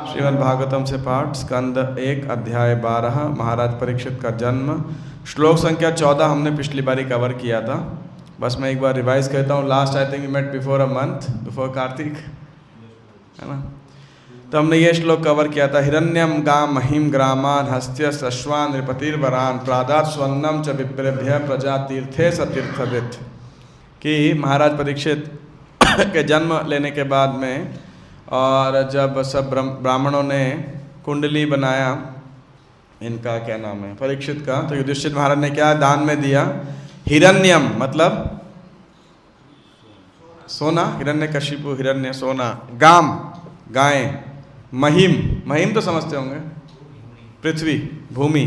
श्रीमद् भागवतम से पाठ स्कंद 1 अध्याय 12 महाराज परीक्षित का जन्म। श्लोक संख्या 14 हमने पिछली बारी कवर किया था। बस मैं एक बार रिवाइज करता हूँ। Last I think we met before a month before Kartik, है ना। तो हमने ये श्लोक कवर किया था। हिरण्यम गाम महिम ग्रामान हस्त्य अश्वान नृपतिर्वरान प्रादात स्वन्नम च विप्रेभ्य प्रजा तीर्थे सतीर्थवित। कि महाराज परीक्षित के जन्म लेने के बाद में और जब सब ब्राह्मणों ने कुंडली बनाया, इनका क्या नाम है, परीक्षित का, तो युधिष्ठिर महाराज ने क्या दान में दिया? हिरण्यम मतलब सोना, हिरण्यकशिपु हिरण्य सोना, गाम गायें, महिम महिम तो समझते होंगे पृथ्वी भूमि,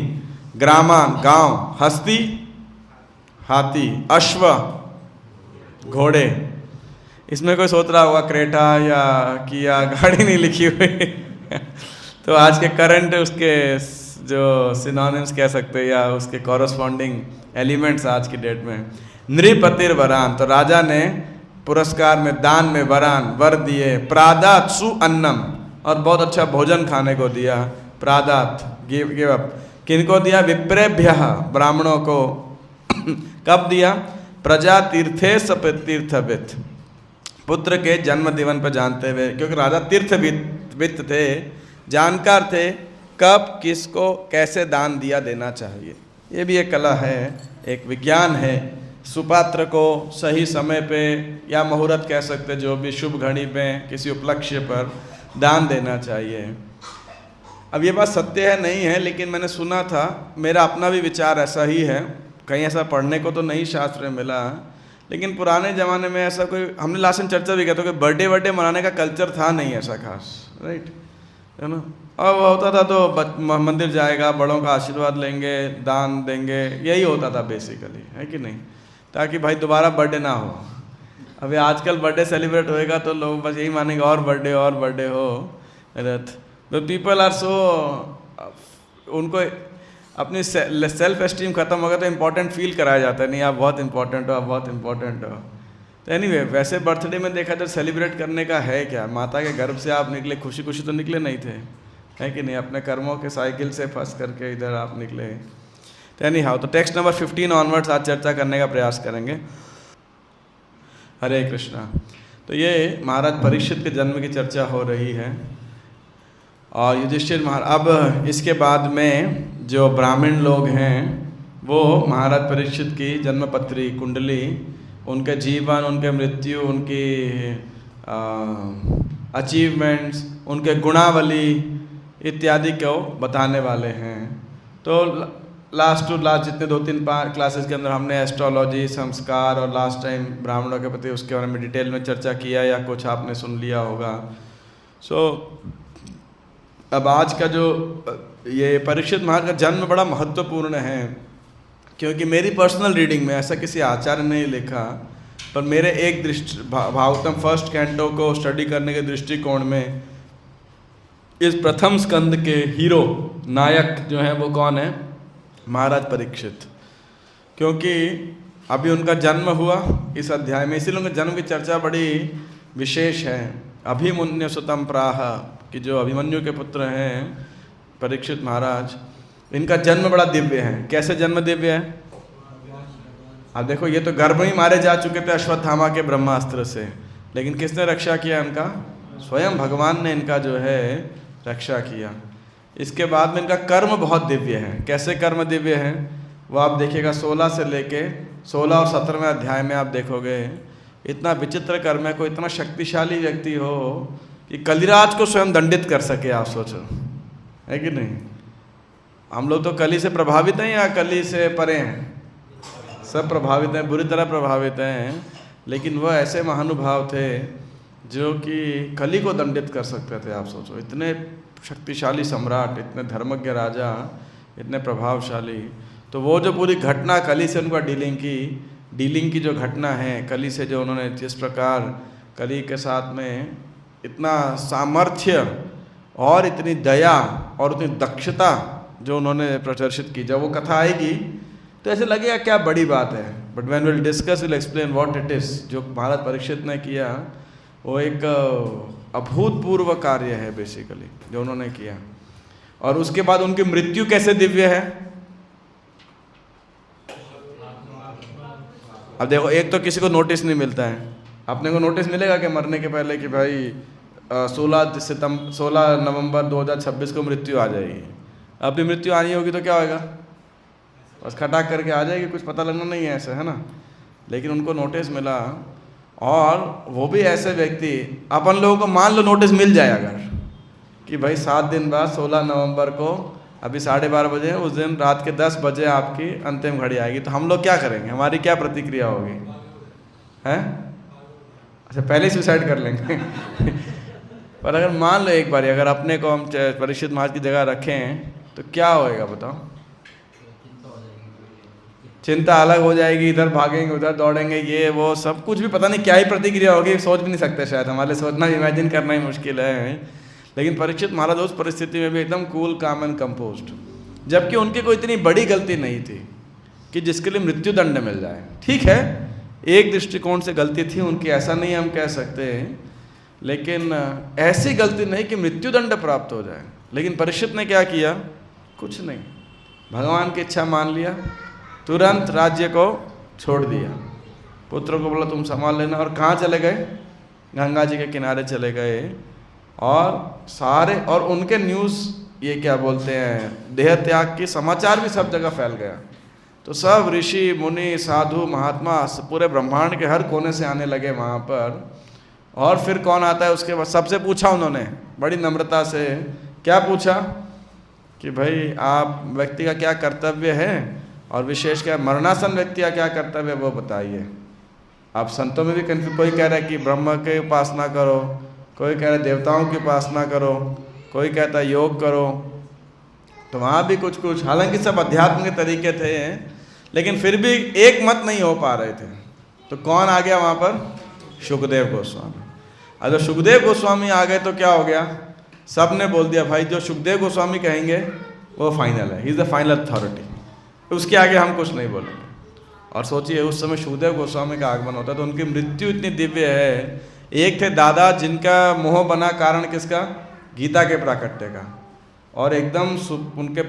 ग्रामान गांव, हस्ती हाथी, अश्व घोड़े। इसमें कोई सोच रहा होगा क्रेटा या किया गाड़ी नहीं लिखी हुई तो आज के करंट उसके जो सिनोनिम्स कह सकते हैं या उसके कॉरस्पॉन्डिंग एलिमेंट्स आज की डेट में। नृपतिर वरान, तो राजा ने पुरस्कार में दान में वरान वर दिए। प्रादात सु अन्नम, और बहुत अच्छा भोजन खाने को दिया। प्रादात गिव अप, किनको दिया? विप्रेभ्य ब्राह्मणों को कब दिया? प्रजा तीर्थे सतीर्थवित, पुत्र के जन्म दिवन पर जानते हुए, क्योंकि राजा तीर्थवित थे, जानकार थे कब किसको कैसे दान दिया देना चाहिए। ये भी एक कला है, एक विज्ञान है। सुपात्र को सही समय पे या मुहूर्त कह सकते, जो भी शुभ घड़ी पे किसी उपलक्ष्य पर दान देना चाहिए। अब ये बात सत्य है नहीं है, लेकिन मैंने सुना था, मेरा अपना भी विचार ऐसा ही है। कहीं ऐसा पढ़ने को तो नहीं शास्त्र में मिला, लेकिन पुराने ज़माने में ऐसा कोई, हमने लास्ट में चर्चा भी किया था कि बर्थडे मनाने का कल्चर था नहीं ऐसा खास, राइट, है ना। और वो होता था तो मंदिर जाएगा, बड़ों का आशीर्वाद लेंगे, दान देंगे, यही होता था बेसिकली, है कि नहीं, ताकि भाई दोबारा बर्थडे ना हो। अभी आजकल बर्थडे सेलिब्रेट होएगा तो लोग बस यही मानेंगे और बर्थडे हो। तो पीपल आर सो, उनको अपनी सेल्फ एस्टीम खत्म होगा तो इम्पोर्टेंट फील कराया जाता है, नहीं आप बहुत इंपॉर्टेंट हो, आप बहुत इंपॉर्टेंट हो। तो एनीवे, वैसे बर्थडे में देखा तो सेलिब्रेट करने का है क्या? माता के गर्भ से आप निकले, खुशी खुशी तो निकले नहीं थे, है कि नहीं, अपने कर्मों के साइकिल से फंस करके इधर आप निकले। तो एनी हाउ, तो टेक्स्ट नंबर 15 ऑनवर्ड्स आज चर्चा करने का प्रयास करेंगे। हरे कृष्णा। तो ये महाराज परीक्षित के जन्म की चर्चा हो रही है और युधिष्ठिर महाराज, अब इसके बाद में जो ब्राह्मण लोग हैं वो महाराज परीक्षित की जन्मपत्री कुंडली, उनके जीवन, उनके मृत्यु, उनकी अचीवमेंट्स, उनके गुणावली इत्यादि को बताने वाले हैं। तो लास्ट टू लास्ट जितने 2-3 क्लासेस के अंदर हमने एस्ट्रोलॉजी, संस्कार और लास्ट टाइम ब्राह्मणों के प्रति उसके बारे में डिटेल में चर्चा किया या कुछ आपने सुन लिया होगा। सो अब आज का जो ये परीक्षित महाराज का जन्म बड़ा महत्वपूर्ण है, क्योंकि मेरी पर्सनल रीडिंग में, ऐसा किसी आचार्य ने लिखा, पर मेरे एक भागवतम फर्स्ट कैंटो को स्टडी करने के दृष्टिकोण में इस प्रथम स्कंद के हीरो नायक जो है वो कौन है? महाराज परीक्षित। क्योंकि अभी उनका जन्म हुआ इस अध्याय में, इसीलिए उनके जन्म की चर्चा बड़ी विशेष है। अभिमन्यु सुतम प्राह, कि जो अभिमन्यु के पुत्र हैं परीक्षित महाराज, इनका जन्म बड़ा दिव्य है। कैसे जन्म दिव्य है? अब देखो, ये तो गर्भ में ही मारे जा चुके थे अश्वत्थामा के ब्रह्मास्त्र से, लेकिन किसने रक्षा किया इनका? स्वयं भगवान ने इनका जो है रक्षा किया। इसके बाद में इनका कर्म बहुत दिव्य है। कैसे कर्म दिव्य है वो आप देखिएगा, 16 से लेके 16 और 17वें अध्याय में आप देखोगे। इतना विचित्र कर्म है, कोई इतना शक्तिशाली व्यक्ति हो कि कलिराज को स्वयं दंडित कर सके, आप सोचो, है कि नहीं। हम लोग तो कली से प्रभावित हैं या कली से परे हैं? सब प्रभावित हैं, बुरी तरह प्रभावित हैं, लेकिन वह ऐसे महानुभाव थे जो कि कली को दंडित कर सकते थे। आप सोचो, इतने शक्तिशाली सम्राट, इतने धर्मज्ञ राजा, इतने प्रभावशाली। तो वो जो पूरी घटना कली से उनका डीलिंग की जो घटना है, कली से जो उन्होंने जिस प्रकार कली के साथ में इतना सामर्थ्य और इतनी दया और उतनी दक्षता जो उन्होंने प्रदर्शित की, जब वो कथा आएगी तो ऐसे लगेगा क्या बड़ी बात है, but when will discuss will explain what it is. जो महाराज परीक्षित ने किया वो एक अभूतपूर्व कार्य है बेसिकली जो उन्होंने किया। और उसके बाद उनकी मृत्यु कैसे दिव्य है। अब देखो, एक तो किसी को नोटिस नहीं मिलता है, अपने को नोटिस मिलेगा कि मरने के पहले कि भाई 16 नवंबर 2026 को मृत्यु आ जाएगी। अपनी मृत्यु आनी होगी तो क्या होगा, बस खटाक करके आ जाएगी, कुछ पता लगना नहीं है, ऐसा है ना। लेकिन उनको नोटिस मिला, और वो भी ऐसे व्यक्ति, अपन लोगों को मान लो नोटिस मिल जाए अगर कि भाई 7 दिन बाद 16 नवंबर को अभी 12:30 बजे, उस दिन रात के 10 बजे आपकी अंतिम घड़ी आएगी, तो हम लोग क्या करेंगे, हमारी क्या प्रतिक्रिया होगी, हैं? अच्छा, पहले सुसाइड कर लेंगे। पर अगर मान लो एक बार अगर अपने को हम परीक्षित महाराज की जगह रखें तो क्या होएगा बताओ। चिंता अलग हो जाएगी, इधर भागेंगे उधर दौड़ेंगे, ये वो सब कुछ भी पता नहीं क्या ही प्रतिक्रिया होगी, सोच भी नहीं सकते शायद, हमारे सोचना इमेजिन करना ही मुश्किल है। लेकिन परीक्षित महाराज उस परिस्थिति में भी एकदम कूल, काम एंड कंपोज्ड, जबकि उनकी कोई इतनी बड़ी गलती नहीं थी कि जिसके लिए मृत्यु दंड मिल जाए। ठीक है, एक दृष्टिकोण से गलती थी उनकी, ऐसा नहीं हम कह सकते, लेकिन ऐसी गलती नहीं कि मृत्यु दंड प्राप्त हो जाए। लेकिन परीक्षित ने क्या किया, कुछ नहीं, भगवान की इच्छा मान लिया, तुरंत राज्य को छोड़ दिया, पुत्र को बोला तुम संभाल लेना। और कहाँ चले गए, गंगा जी के किनारे चले गए। और सारे, और उनके न्यूज़, ये क्या बोलते हैं, देह त्याग की समाचार भी सब जगह फैल गया। तो सब ऋषि मुनि साधु महात्मा पूरे ब्रह्मांड के हर कोने से आने लगे वहाँ पर। और फिर कौन आता है उसके बाद, सबसे पूछा उन्होंने बड़ी नम्रता से, क्या पूछा कि भाई आप व्यक्ति का क्या कर्तव्य है, और विशेष क्या मरणासन व्यक्ति का क्या कर्तव्य है वो बताइए। आप संतों में भी कन्फ्यूज, कोई कह रहा है कि ब्रह्म की उपासना करो, कोई कह रहा है देवताओं की उपासना करो, कोई कहता है योग करो। तो वहाँ भी कुछ कुछ, हालांकि सब अध्यात्म के तरीके थे, लेकिन फिर भी एक मत नहीं हो पा रहे थे। तो कौन आ गया वहाँ पर, सुखदेव गोस्वामी। और जब सुखदेव गोस्वामी आ गए तो क्या हो गया, सब ने बोल दिया भाई जो सुखदेव गोस्वामी कहेंगे वो फाइनल है, he is the final authority, उसके आगे हम कुछ नहीं बोलेंगे। और सोचिए उस समय सुखदेव गोस्वामी का आगमन होता है तो उनकी मृत्यु इतनी दिव्य है। एक थे दादा जिनका मोह बना कारण किसका, गीता के प्राकट्य का, और एकदम उनके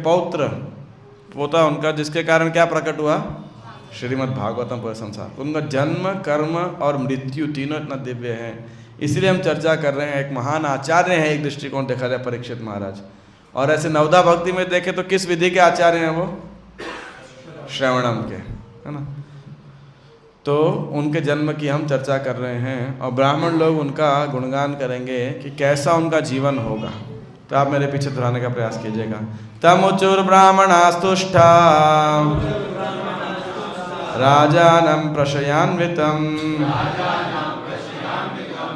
पोता उनका, जिसके कारण क्या प्रकट हुआ, श्रीमद् भागवतम पूरे संसार। उनका जन्म, कर्म और मृत्यु तीनों इतना दिव्य है। इसलिए हम चर्चा कर रहे हैं। एक महान आचार्य हैं, एक दृष्टिकोण देखा जाए परीक्षित महाराज। और ऐसे नवदा भक्ति में देखें तो किस विधि के आचार्य हैं वो, श्रवणम के, है ना। तो उनके जन्म की हम चर्चा कर रहे हैं, और ब्राह्मण लोग उनका गुणगान करेंगे कि कैसा उनका जीवन होगा। तो आप मेरे पीछे दोहराने का प्रयास कीजिएगा। तमुचुर ब्राह्मणास्तुष्टा राजानं प्रशयान्वितं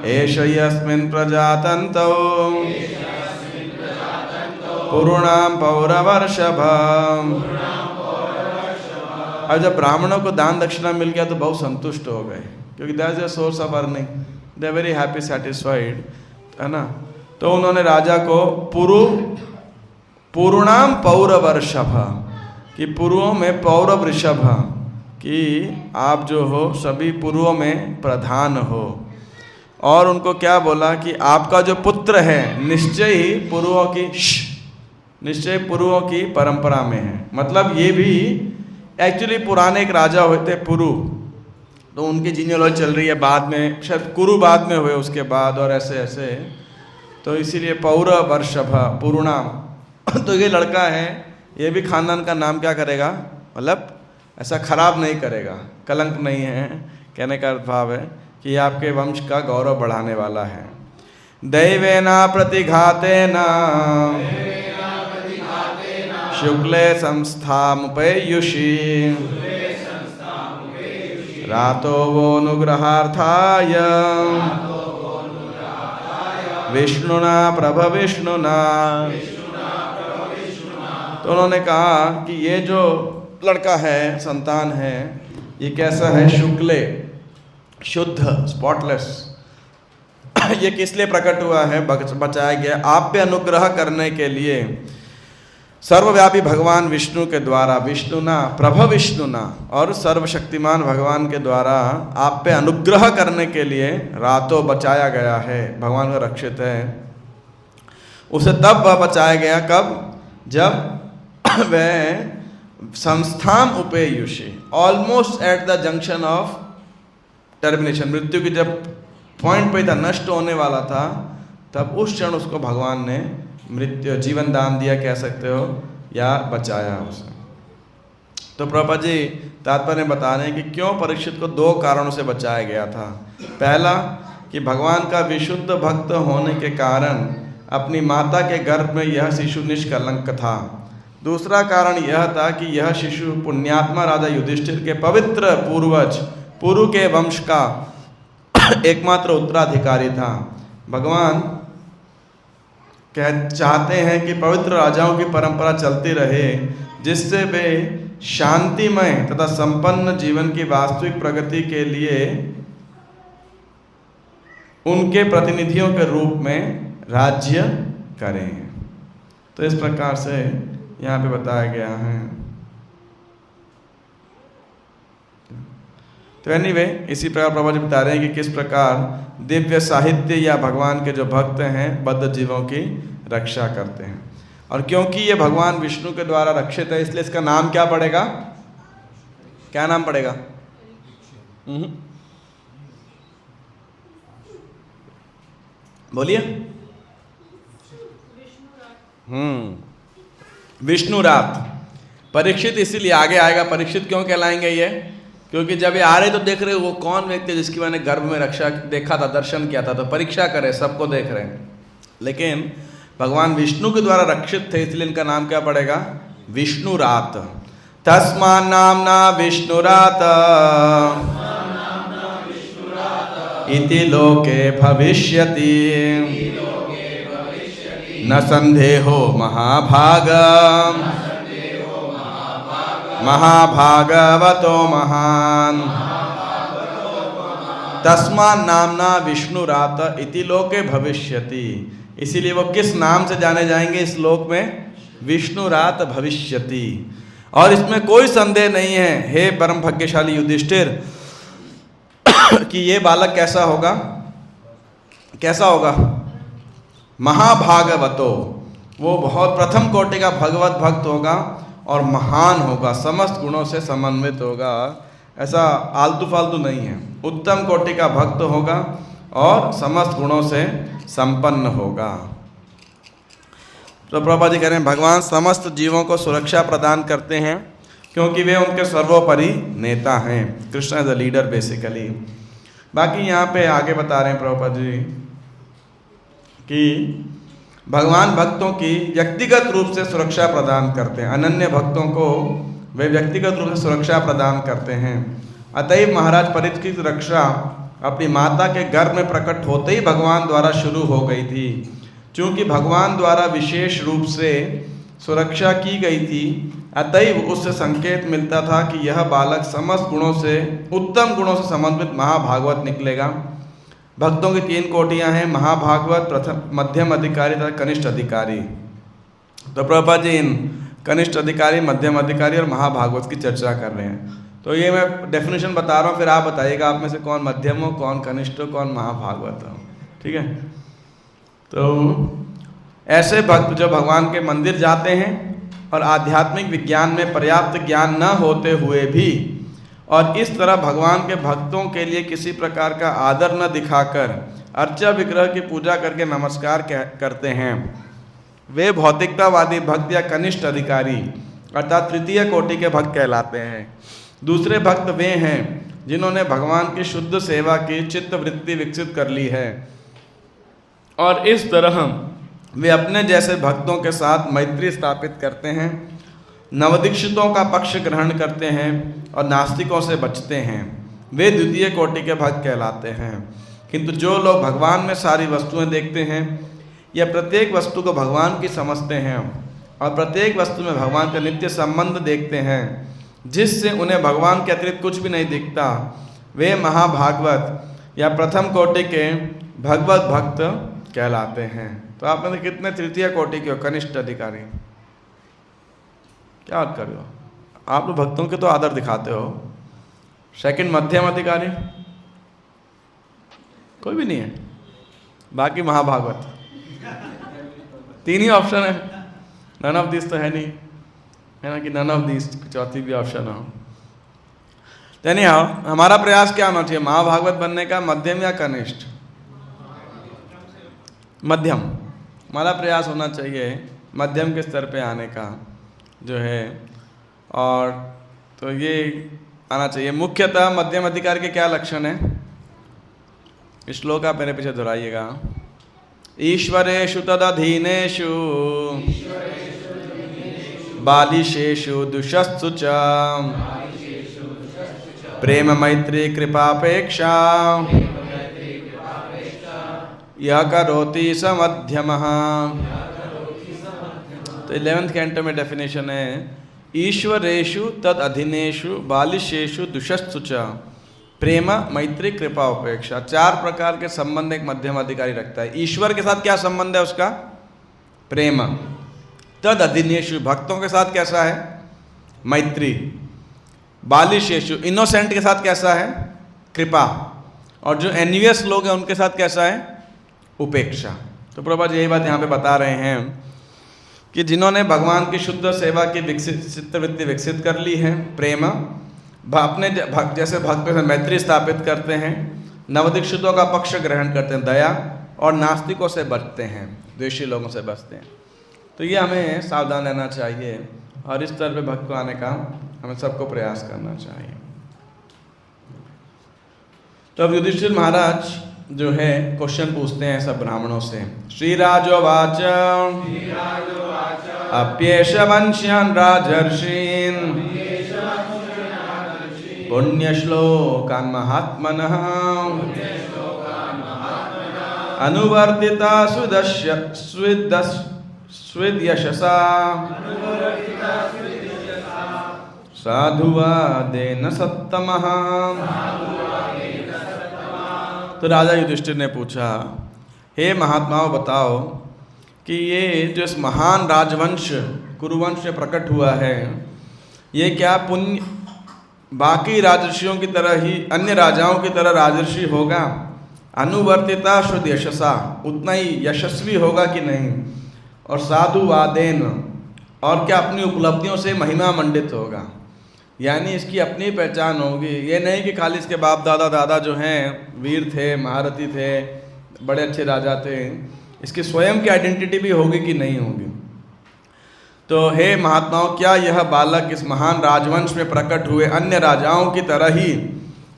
एष यस्मिन् प्रजातन्तौ पुरुणां पौरवर्षभम्। अब जब ब्राह्मणों को दान दक्षिणा मिल गया तो बहुत संतुष्ट हो गए, क्योंकि that is a source of earning, they are very happy satisfied, है ना। तो उन्होंने राजा को पुरुणाम पौरवर्षभ, कि पुरुओं में पौरव ऋषभ, कि आप जो हो सभी पुरुओं में प्रधान हो। और उनको क्या बोला कि आपका जो पुत्र है निश्चय ही पुरुओं की परंपरा में है। मतलब ये भी एक्चुअली पुराने एक राजा हुए थे पुरु, तो उनकी जीनियोलॉजी चल रही है, बाद में शायद कुरु बाद में हुए उसके बाद, और ऐसे ऐसे। तो इसीलिए पौरवर्षभ पुरुणाम। तो ये लड़का है, ये भी खानदान का नाम क्या करेगा, मतलब ऐसा खराब नहीं करेगा, कलंक नहीं है। कहने का भाव है कि ये आपके वंश का गौरव बढ़ाने वाला है। दैवेना प्रतिघातेना शुक्ले संस्थामुपयुषी रातो वोनुग्रहार्थाय विष्णुना प्रभविष्णुना। तो उन्होंने कहा कि ये जो लड़का है, संतान है, ये कैसा है, शुक्ले, शुद्ध, स्पॉटलेस। ये किस लिए प्रकट हुआ है, बचाया गया आप पे अनुग्रह करने के लिए। सर्वव्यापी भगवान विष्णु के द्वारा, विष्णुना प्रभ विष्णुना, और सर्वशक्तिमान भगवान के द्वारा आप पे अनुग्रह करने के लिए रातों बचाया गया है, भगवान का रक्षित है। उसे तब वह बचाया गया कब? जब वह संस्थान उपेयुषे, almost at the junction of termination, मृत्यु की जब पॉइंट पे था, नष्ट होने वाला था, तब उस क्षण उसको भगवान ने मृत्यु जीवन दान दिया, कह सकते हो, या बचाया उसे। तो प्रभुपाद जी तात्पर्य बता रहे हैं कि क्यों परीक्षित को 2 कारणों से बचाया गया था। पहला कि भगवान का विशुद्ध भक्त होने के कारण अपनी माता के गर्भ में यह शिशु निष्कलंक था। दूसरा कारण यह था कि यह शिशु पुण्यात्मा राजा युधिष्ठिर के पवित्र पूर्वज पुरु के वंश का एकमात्र उत्तराधिकारी था। भगवान चाहते हैं कि पवित्र राजाओं की परंपरा चलती रहे, जिससे वे शांतिमय तथा संपन्न जीवन की वास्तविक प्रगति के लिए उनके प्रतिनिधियों के रूप में राज्य करें। तो इस प्रकार से यहाँ पे बताया गया है। तो एनीवे इसी प्रकार प्रभु जी बता रहे हैं कि किस प्रकार दिव्य साहित्य या भगवान के जो भक्त हैं बद्ध जीवों की रक्षा करते हैं। और क्योंकि ये भगवान विष्णु के द्वारा रक्षित है, इसलिए इसका नाम क्या पड़ेगा? क्या नाम पड़ेगा? बोलिए। विष्णु रात। परीक्षित इसीलिए आगे आएगा। परीक्षित क्यों कहलाएंगे ये? क्योंकि जब ये आ रहे तो देख रहे वो कौन व्यक्ति है जिसकी मैंने गर्भ में रक्षा देखा था, दर्शन किया था, तो परीक्षा करे, सबको देख रहे हैं। लेकिन भगवान विष्णु के द्वारा रक्षित थे, इसलिए इनका नाम क्या पड़ेगा? विष्णु रात। तस्मा नामना विष्णु रात इति लोके भविष्यति न संदेहो महाभाग महाभागवतो महान। तस्मा नामना विष्णु रात इति लोके भविष्यति, इसीलिए वो किस नाम से जाने जाएंगे इस लोक में? विष्णु रात भविष्यति। और इसमें कोई संदेह नहीं है हे परम भाग्यशाली युधिष्ठिर कि ये बालक कैसा होगा? कैसा होगा? महाभागवतो, वो बहुत प्रथम कोटि का भगवत भक्त होगा और महान होगा, समस्त गुणों से समन्वित होगा। ऐसा आलतू फालतू नहीं है, उत्तम कोटि का भक्त होगा और समस्त गुणों से संपन्न होगा। तो प्रभुपाद जी कह रहे हैं भगवान समस्त जीवों को सुरक्षा प्रदान करते हैं क्योंकि वे उनके सर्वोपरि नेता हैं। Krishna is the leader basically. बाकी यहाँ पे आगे बता रहे हैं प्रभुपाद जी कि भगवान भक्तों की व्यक्तिगत रूप से सुरक्षा प्रदान करते हैं। अनन्य भक्तों को वे व्यक्तिगत रूप से सुरक्षा प्रदान करते हैं। अतएव महाराज परीक्षित की रक्षा अपनी माता के गर्भ में प्रकट होते ही भगवान द्वारा शुरू हो गई थी। चूँकि भगवान द्वारा विशेष रूप से सुरक्षा की गई थी, अतएव उससे संकेत मिलता था कि यह बालक समस्त गुणों से, उत्तम गुणों से समन्वित महाभागवत निकलेगा। भक्तों की 3 कोटियां हैं, महाभागवत, प्रथम मध्यम अधिकारी तथा कनिष्ठ अधिकारी। तो प्रभुपाद जी इन कनिष्ठ अधिकारी, मध्यम अधिकारी और महाभागवत की चर्चा कर रहे हैं। तो ये मैं डेफिनेशन बता रहा हूँ, फिर आप बताइएगा आप में से कौन मध्यम हो, कौन कनिष्ठ हो, कौन महाभागवत हो। ठीक है। तो ऐसे भक्त जो भगवान के मंदिर जाते हैं और आध्यात्मिक विज्ञान में पर्याप्त ज्ञान न होते हुए भी और इस तरह भगवान के भक्तों के लिए किसी प्रकार का आदर न दिखाकर अर्चा विग्रह की पूजा करके नमस्कार करते हैं, वे भौतिकतावादी भक्त या कनिष्ठ अधिकारी अर्थात तृतीय कोटि के भक्त कहलाते हैं। दूसरे भक्त वे हैं जिन्होंने भगवान की शुद्ध सेवा की चित्त वृत्ति विकसित कर ली है और इस तरह वे अपने जैसे भक्तों के साथ मैत्री स्थापित करते हैं, नवदीक्षितों का पक्ष ग्रहण करते हैं और नास्तिकों से बचते हैं। वे द्वितीय कोटि के भक्त कहलाते हैं। किंतु जो लोग भगवान में सारी वस्तुएं देखते हैं या प्रत्येक वस्तु को भगवान की समझते हैं और प्रत्येक वस्तु में भगवान का नित्य संबंध देखते हैं, जिससे उन्हें भगवान के अतिरिक्त कुछ भी नहीं दिखता, वे महाभागवत या प्रथम कोटि के भगवत भक्त कहलाते हैं। तो आप में कितने तृतीय कोटि के हो? कनिष्ठ अधिकारी। क्या बात कर रहे हो? आप लोग भक्तों के तो आदर दिखाते हो। सेकंड मध्यम अधिकारी कोई भी नहीं है, बाकी महाभागवत, 3 ही ऑप्शन है। नन ऑफ दिस तो है नहीं, है ना, कि नन ऑफ दिस चौथी भी ऑप्शन हो। यानी हमारा प्रयास क्या होना चाहिए महाभागवत बनने का? मध्यम या कनिष्ठ? मध्यम। हमारा प्रयास होना चाहिए मध्यम के स्तर पे आने का जो है, और तो ये आना चाहिए। मुख्यतः मध्यम अधिकार के क्या लक्षण है? श्लोक आप मेरे पीछे दोहराइएगा। ईश्वरेषु तदधीनेषु बालिशेषु दुषस्तु च प्रेम मैत्री कृपापेक्षा यह करोति स मध्यमः। तो 11th कैंटो में डेफिनेशन है, ईश्वरेषु तद अधीनेषु बालिशेषु दुषस्तु च प्रेम मैत्री कृपा उपेक्षा। 4 प्रकार के संबंध एक मध्यम अधिकारी रखता है। ईश्वर के साथ क्या संबंध है उसका? प्रेम। तद अधीनेषु भक्तों के साथ कैसा है? मैत्री। बालिशेषु इनोसेंट के साथ कैसा है? कृपा। और जो एन्वियस लोग हैं उनके साथ कैसा है? उपेक्षा। तो प्रभुपाद यही बात यहाँ पे बता रहे हैं कि जिन्होंने भगवान की शुद्ध सेवा की चित्तवृत्ति विकसित कर ली है, प्रेम, अपने जैसे भक्तों से मैत्री स्थापित करते हैं, नवदीक्षितों का पक्ष ग्रहण करते हैं, दया, और नास्तिकों से बचते हैं, द्वेषी लोगों से बचते हैं। तो ये हमें सावधान रहना चाहिए और इस तरह पे भक्त को आने का हमें सबको प्रयास करना चाहिए। तो अब युधिष्ठिर महाराज जो है क्वेश्चन पूछते हैं सब ब्राह्मणों से। श्रीराजोवाच अप्येष वंश्यान् राजर्षीन् पुण्यश्लोकान् महात्मनः अनुवर्तिता स्विद्यशसा साधुवादेन सत्तमः। तो राजा युधिष्ठिर ने पूछा, हे महात्माओं बताओ कि ये जो इस महान राजवंश कुरुवंश में प्रकट हुआ है, ये क्या पुण्य बाकी राजर्षियों की तरह ही, अन्य राजाओं की तरह राजर्षि होगा? अनुवर्तिता शुद्ध यशसा, उतना ही यशस्वी होगा कि नहीं? और साधुवादेन, और क्या अपनी उपलब्धियों से महिमा मंडित होगा? यानी इसकी अपनी पहचान होगी। ये नहीं कि खाली इसके बाप दादा जो हैं वीर थे, महारथी थे, बड़े अच्छे राजा थे, इसकी स्वयं की आइडेंटिटी भी होगी कि नहीं होगी? तो हे महात्माओं, क्या यह बालक इस महान राजवंश में प्रकट हुए अन्य राजाओं की तरह ही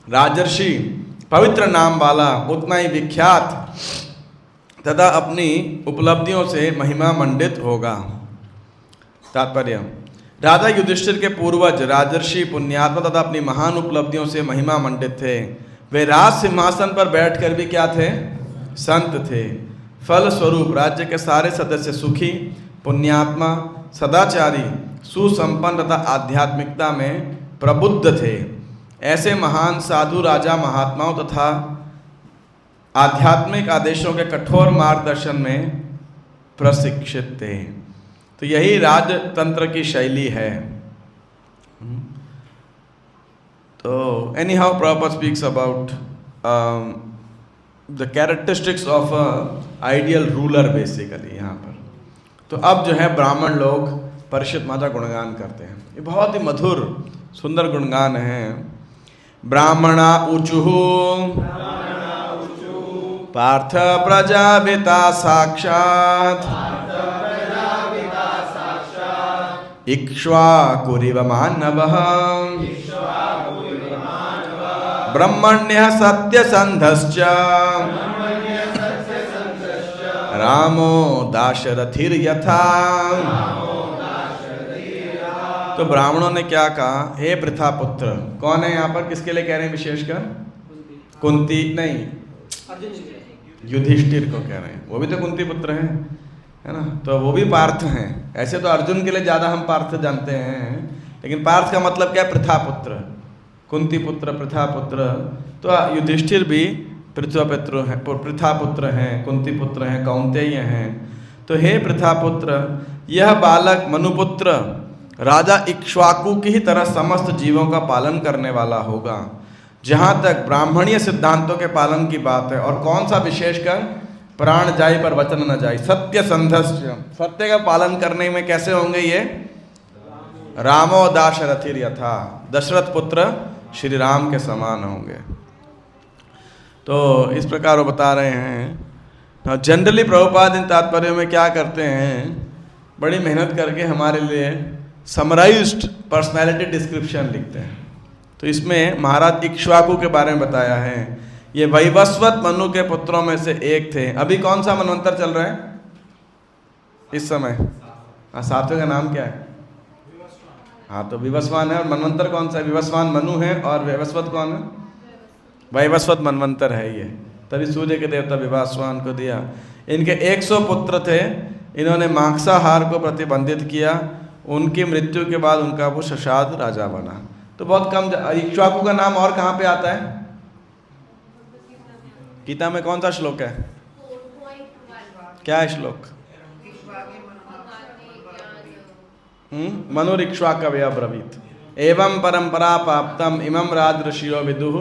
राजर्षि, पवित्र नाम वाला, उतना ही विख्यात तथा अपनी उपलब्धियों से महिमा मंडित होगा? तात्पर्य, राजा युधिष्ठिर के पूर्वज राजर्षि पुण्यात्मा तथा अपनी महान उपलब्धियों से महिमा मंडित थे। वे राज सिंहासन पर बैठकर भी क्या थे? संत थे। फल स्वरूप राज्य के सारे सदस्य सुखी, पुण्यात्मा, सदाचारी, सुसंपन्न तथा आध्यात्मिकता में प्रबुद्ध थे। ऐसे महान साधु राजा महात्माओं तथा आध्यात्मिक आदेशों के कठोर मार्गदर्शन में प्रशिक्षित थे। तो यही राजतंत्र की शैली है। तो any how proper speaks about the characteristics of ideal ruler basically यहाँ पर। तो अब जो है ब्राह्मण लोग परिषद माता गुणगान करते हैं। ये बहुत ही मधुर सुंदर गुणगान है। ब्राह्मणा ऊचुः पार्थ प्रजापिता साक्षात् इक्ष्वाकुरिव मानवः ब्रह्मण्यः सत्यसन्धश्च रामो दाशरथिर्यथा। तो ब्राह्मणों ने क्या कहा? हे पृथा पुत्र। कौन है यहाँ पर? किसके लिए कह रहे हैं विशेषकर? कुंती नहीं, युधिष्ठिर को कह रहे हैं। वो भी तो कुंती पुत्र हैं, है ना? तो वो भी पार्थ हैं। ऐसे तो अर्जुन के लिए ज़्यादा हम पार्थ जानते हैं, लेकिन पार्थ का मतलब क्या है? पृथा पुत्र, कुंती पुत्र, पृथा पुत्र। तो युधिष्ठिर भी पृथा पुत्र हैं, कुंती पुत्र हैं, कौन्तेय हैं। तो हे पृथा पुत्र, यह बालक मनुपुत्र राजा इक्ष्वाकु की ही तरह समस्त जीवों का पालन करने वाला होगा। जहाँ तक ब्राह्मणीय सिद्धांतों के पालन की बात है, और कौन सा विशेषकर, प्राण जाए पर वचन न जाए, सत्य संधस्य, सत्य का पालन करने में कैसे होंगे ये, रामो दाशरथिर यथा, दशरथ पुत्र श्री राम के समान होंगे। तो इस प्रकार वो बता रहे हैं। जनरली प्रभुपाद इन तात्पर्यों में क्या करते हैं, बड़ी मेहनत करके हमारे लिए समराइज्ड पर्सनैलिटी डिस्क्रिप्शन लिखते हैं। तो इसमें महाराज इक्ष्वाकु के बारे में बताया है। ये वैवस्वत मनु के पुत्रों में से एक थे। अभी कौन सा मनवंतर चल रहा है इस समय? सातवें का नाम क्या है? हाँ, तो विवस्वान है। और मनवंतर कौन सा है? विवस्वान मनु है और वैवस्वत कौन है? वैवस्वत मनवंतर है ये। तभी सूर्य के देवता विवस्वान को दिया। इनके 100 पुत्र थे। इन्होंने मांसाहार को प्रतिबंधित किया। उनकी मृत्यु के बाद उनका वो शशाद राजा बना। तो बहुत कम। इक्ष्वाकु का नाम और कहाँ पे आता है? गीता में कौन सा श्लोक है? क्या है श्लोक? मनुरिक्ष्वाकवे अब्रवीत एवं परंपरा प्राप्तम इमं राज ऋषियो विदुः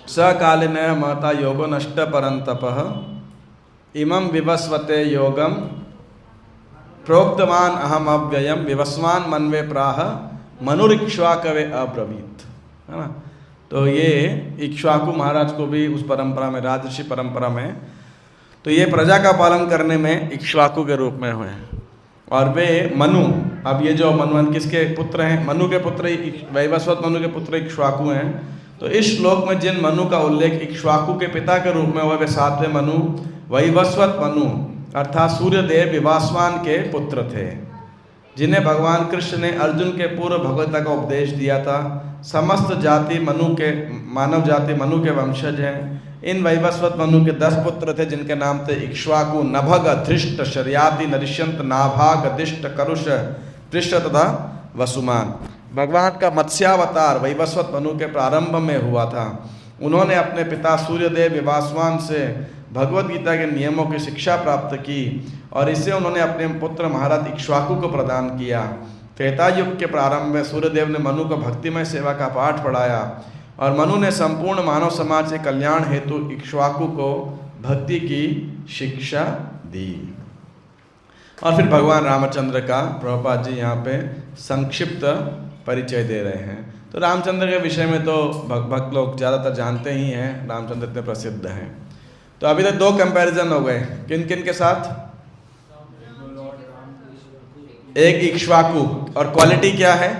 सकालिन महता योगो नष्ट परंतपः इमं विवस्वते योगम प्रोक्तवान अहम अव्ययम विवस्वान मनवे प्राह मनुरिक्ष्वाकवे अब्रवीत, है ना। तो ये इक्ष्वाकु महाराज को भी उस परंपरा में, राजऋषि परंपरा में, तो ये प्रजा का पालन करने में इक्ष्वाकु के रूप में हुए। और वे मनु, अब ये जो मनु किसके पुत्र हैं? मनु के पुत्र, वैवस्वत मनु के पुत्र इक्ष्वाकु हैं। तो इस श्लोक में जिन मनु का उल्लेख इक्ष्वाकु के पिता के रूप में हुआ, वे सातवें मनु वैवस्वत मनु अर्थात सूर्यदेव विवास्वान के पुत्र थे, जिन्हें भगवान कृष्ण ने अर्जुन के पूर्व भगवत्ता का उपदेश दिया था। समस्त जाति मनु के, मानव जाति मनु के वंशज हैं। इन वैवस्वत मनु के 10 पुत्र थे, जिनके नाम थे इक्ष्वाकु, नभग, धृष्ट, शर्याति, नरिष्यंत, नाभाग, दिष्ट, करुष, पृष्ठ तथा वसुमान। भगवान का मत्स्यावतार वैवस्वत मनु के प्रारंभ में हुआ था। उन्होंने अपने पिता सूर्यदेव विवास्वान से भगवद गीता के नियमों की शिक्षा प्राप्त की और इसे उन्होंने अपने पुत्र महाराज इक्ष्वाकु को प्रदान किया। त्रेता युग के प्रारंभ में सूर्यदेव ने मनु को भक्तिमय सेवा का पाठ पढ़ाया और मनु ने संपूर्ण मानव समाज के कल्याण हेतु इक्ष्वाकु को भक्ति की शिक्षा दी। और फिर भगवान रामचंद्र का प्रभुपाद जी यहाँ पे संक्षिप्त परिचय दे रहे हैं। तो रामचंद्र के विषय में तो भक्त लोग ज़्यादातर जानते ही हैं, रामचंद्र इतने प्रसिद्ध हैं। तो अभी तक 2 कंपैरिजन हो गए, किन किन के साथ? एक इक्ष्वाकु। और क्वालिटी क्या है?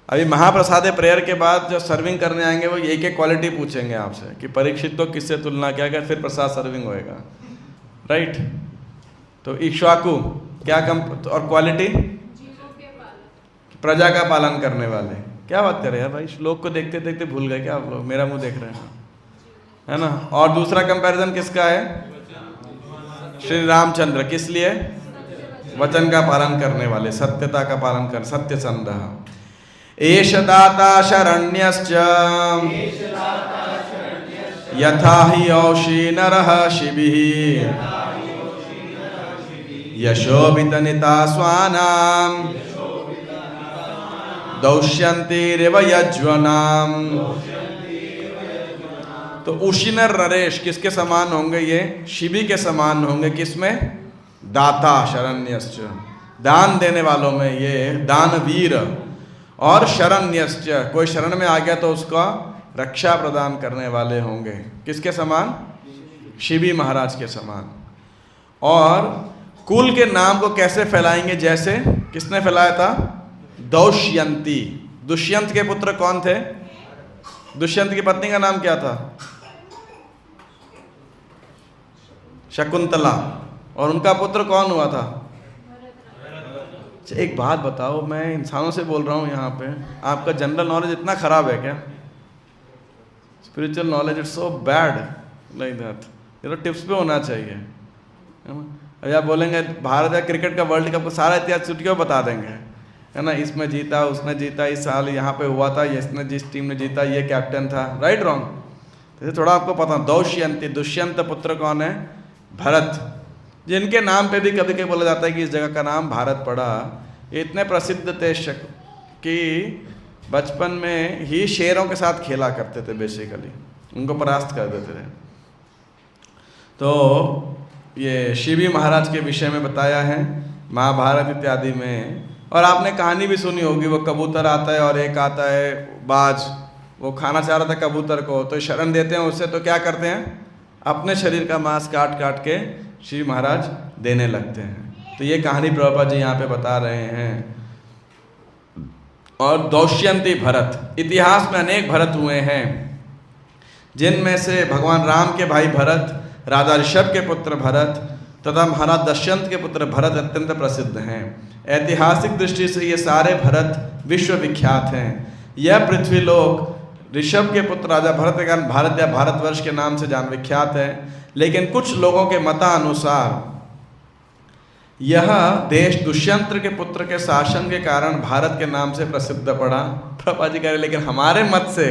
अभी महाप्रसाद प्रेयर के बाद जो सर्विंग करने आएंगे वो एक एक क्वालिटी पूछेंगे आपसे कि परीक्षित को किससे तुलना क्या कर, फिर प्रसाद सर्विंग होएगा, राइट। तो इक्ष्वाकु क्या और क्वालिटी? प्रजा का पालन करने वाले। क्या बात कर रहे हैं भाई, श्लोक को देखते देखते भूल गए क्या आप लोग? मेरा मुंह देख रहे हैं, है ना। और दूसरा कंपैरिजन किसका है? श्री रामचंद्र। किस लिए? वचन का पालन करने वाले, सत्यता का पालन कर, सत्य संधः। एष दाता शरण्यश्च यथा हि औषी नरः शिबिः यशोभितनिता स्वानां दौष्यन्तिरिव यज्वनाम। तो उशिनर नरेश किसके समान होंगे? ये शिबी के समान होंगे। किसमें? दाता शरण्यश्च, दान देने वालों में ये दानवीर। और शरण्यश्च, कोई शरण में आ गया तो उसका रक्षा प्रदान करने वाले होंगे। किसके समान? शिबी महाराज के समान। और कुल के नाम को कैसे फैलाएंगे? जैसे किसने फैलाया था? दौष्यंती। दुष्यंत के पुत्र कौन थे? दुष्यंत की पत्नी का नाम क्या था? शकुंतला। और उनका पुत्र कौन हुआ था? एक बात बताओ, मैं इंसानों से बोल रहा हूँ यहाँ पे, आपका जनरल नॉलेज इतना खराब है क्या? Spiritual knowledge it's so bad like that. ये तो टिप्स पे होना चाहिए, है ना। अभी आप बोलेंगे भारत या क्रिकेट का वर्ल्ड कप का सारा इतिहास चुटकियों बता देंगे, है ना। इसमें जीता, उसने जीता, इस साल यहाँ पे हुआ था, इसने जिस टीम ने जीता ये कैप्टन था, राइट रॉन्ग। तो थोड़ा आपको पता। दौष्यंती, दुष्यंत पुत्र कौन है? भरत। जिनके नाम पे भी कभी कभी बोला जाता है कि इस जगह का नाम भारत पड़ा। ये इतने प्रसिद्ध थे कि बचपन में ही शेरों के साथ खेला करते थे, बेसिकली उनको परास्त कर देते थे। तो ये शिवी महाराज के विषय में बताया है महाभारत इत्यादि में। और आपने कहानी भी सुनी होगी, वो कबूतर आता है और एक आता है बाज, वो खाना चाह रहा था कबूतर को, तो शरण देते हैं उससे, तो क्या करते हैं अपने शरीर का मांस काट काट के शिवी महाराज देने लगते हैं। तो ये कहानी प्रभुपाद जी यहाँ पे बता रहे हैं। और दौष्यंती भरत, इतिहास में अनेक भरत हुए हैं, जिनमें से भगवान राम के भाई भरत, राजा ऋषभ के पुत्र भरत तथा महाराज दशयंत के पुत्र भरत अत्यंत प्रसिद्ध हैं। ऐतिहासिक दृष्टि से ये सारे भरत विश्व विख्यात हैं। यह पृथ्वीलोक ऋषभ के पुत्र राजा भरत के कारण भारत या भारतवर्ष के नाम से जान विख्यात है। लेकिन कुछ लोगों के मतानुसार यह देश दुष्यंत के पुत्र के शासन के कारण भारत के नाम से प्रसिद्ध पड़ा। प्रभुपाद जी कह रहे लेकिन हमारे मत से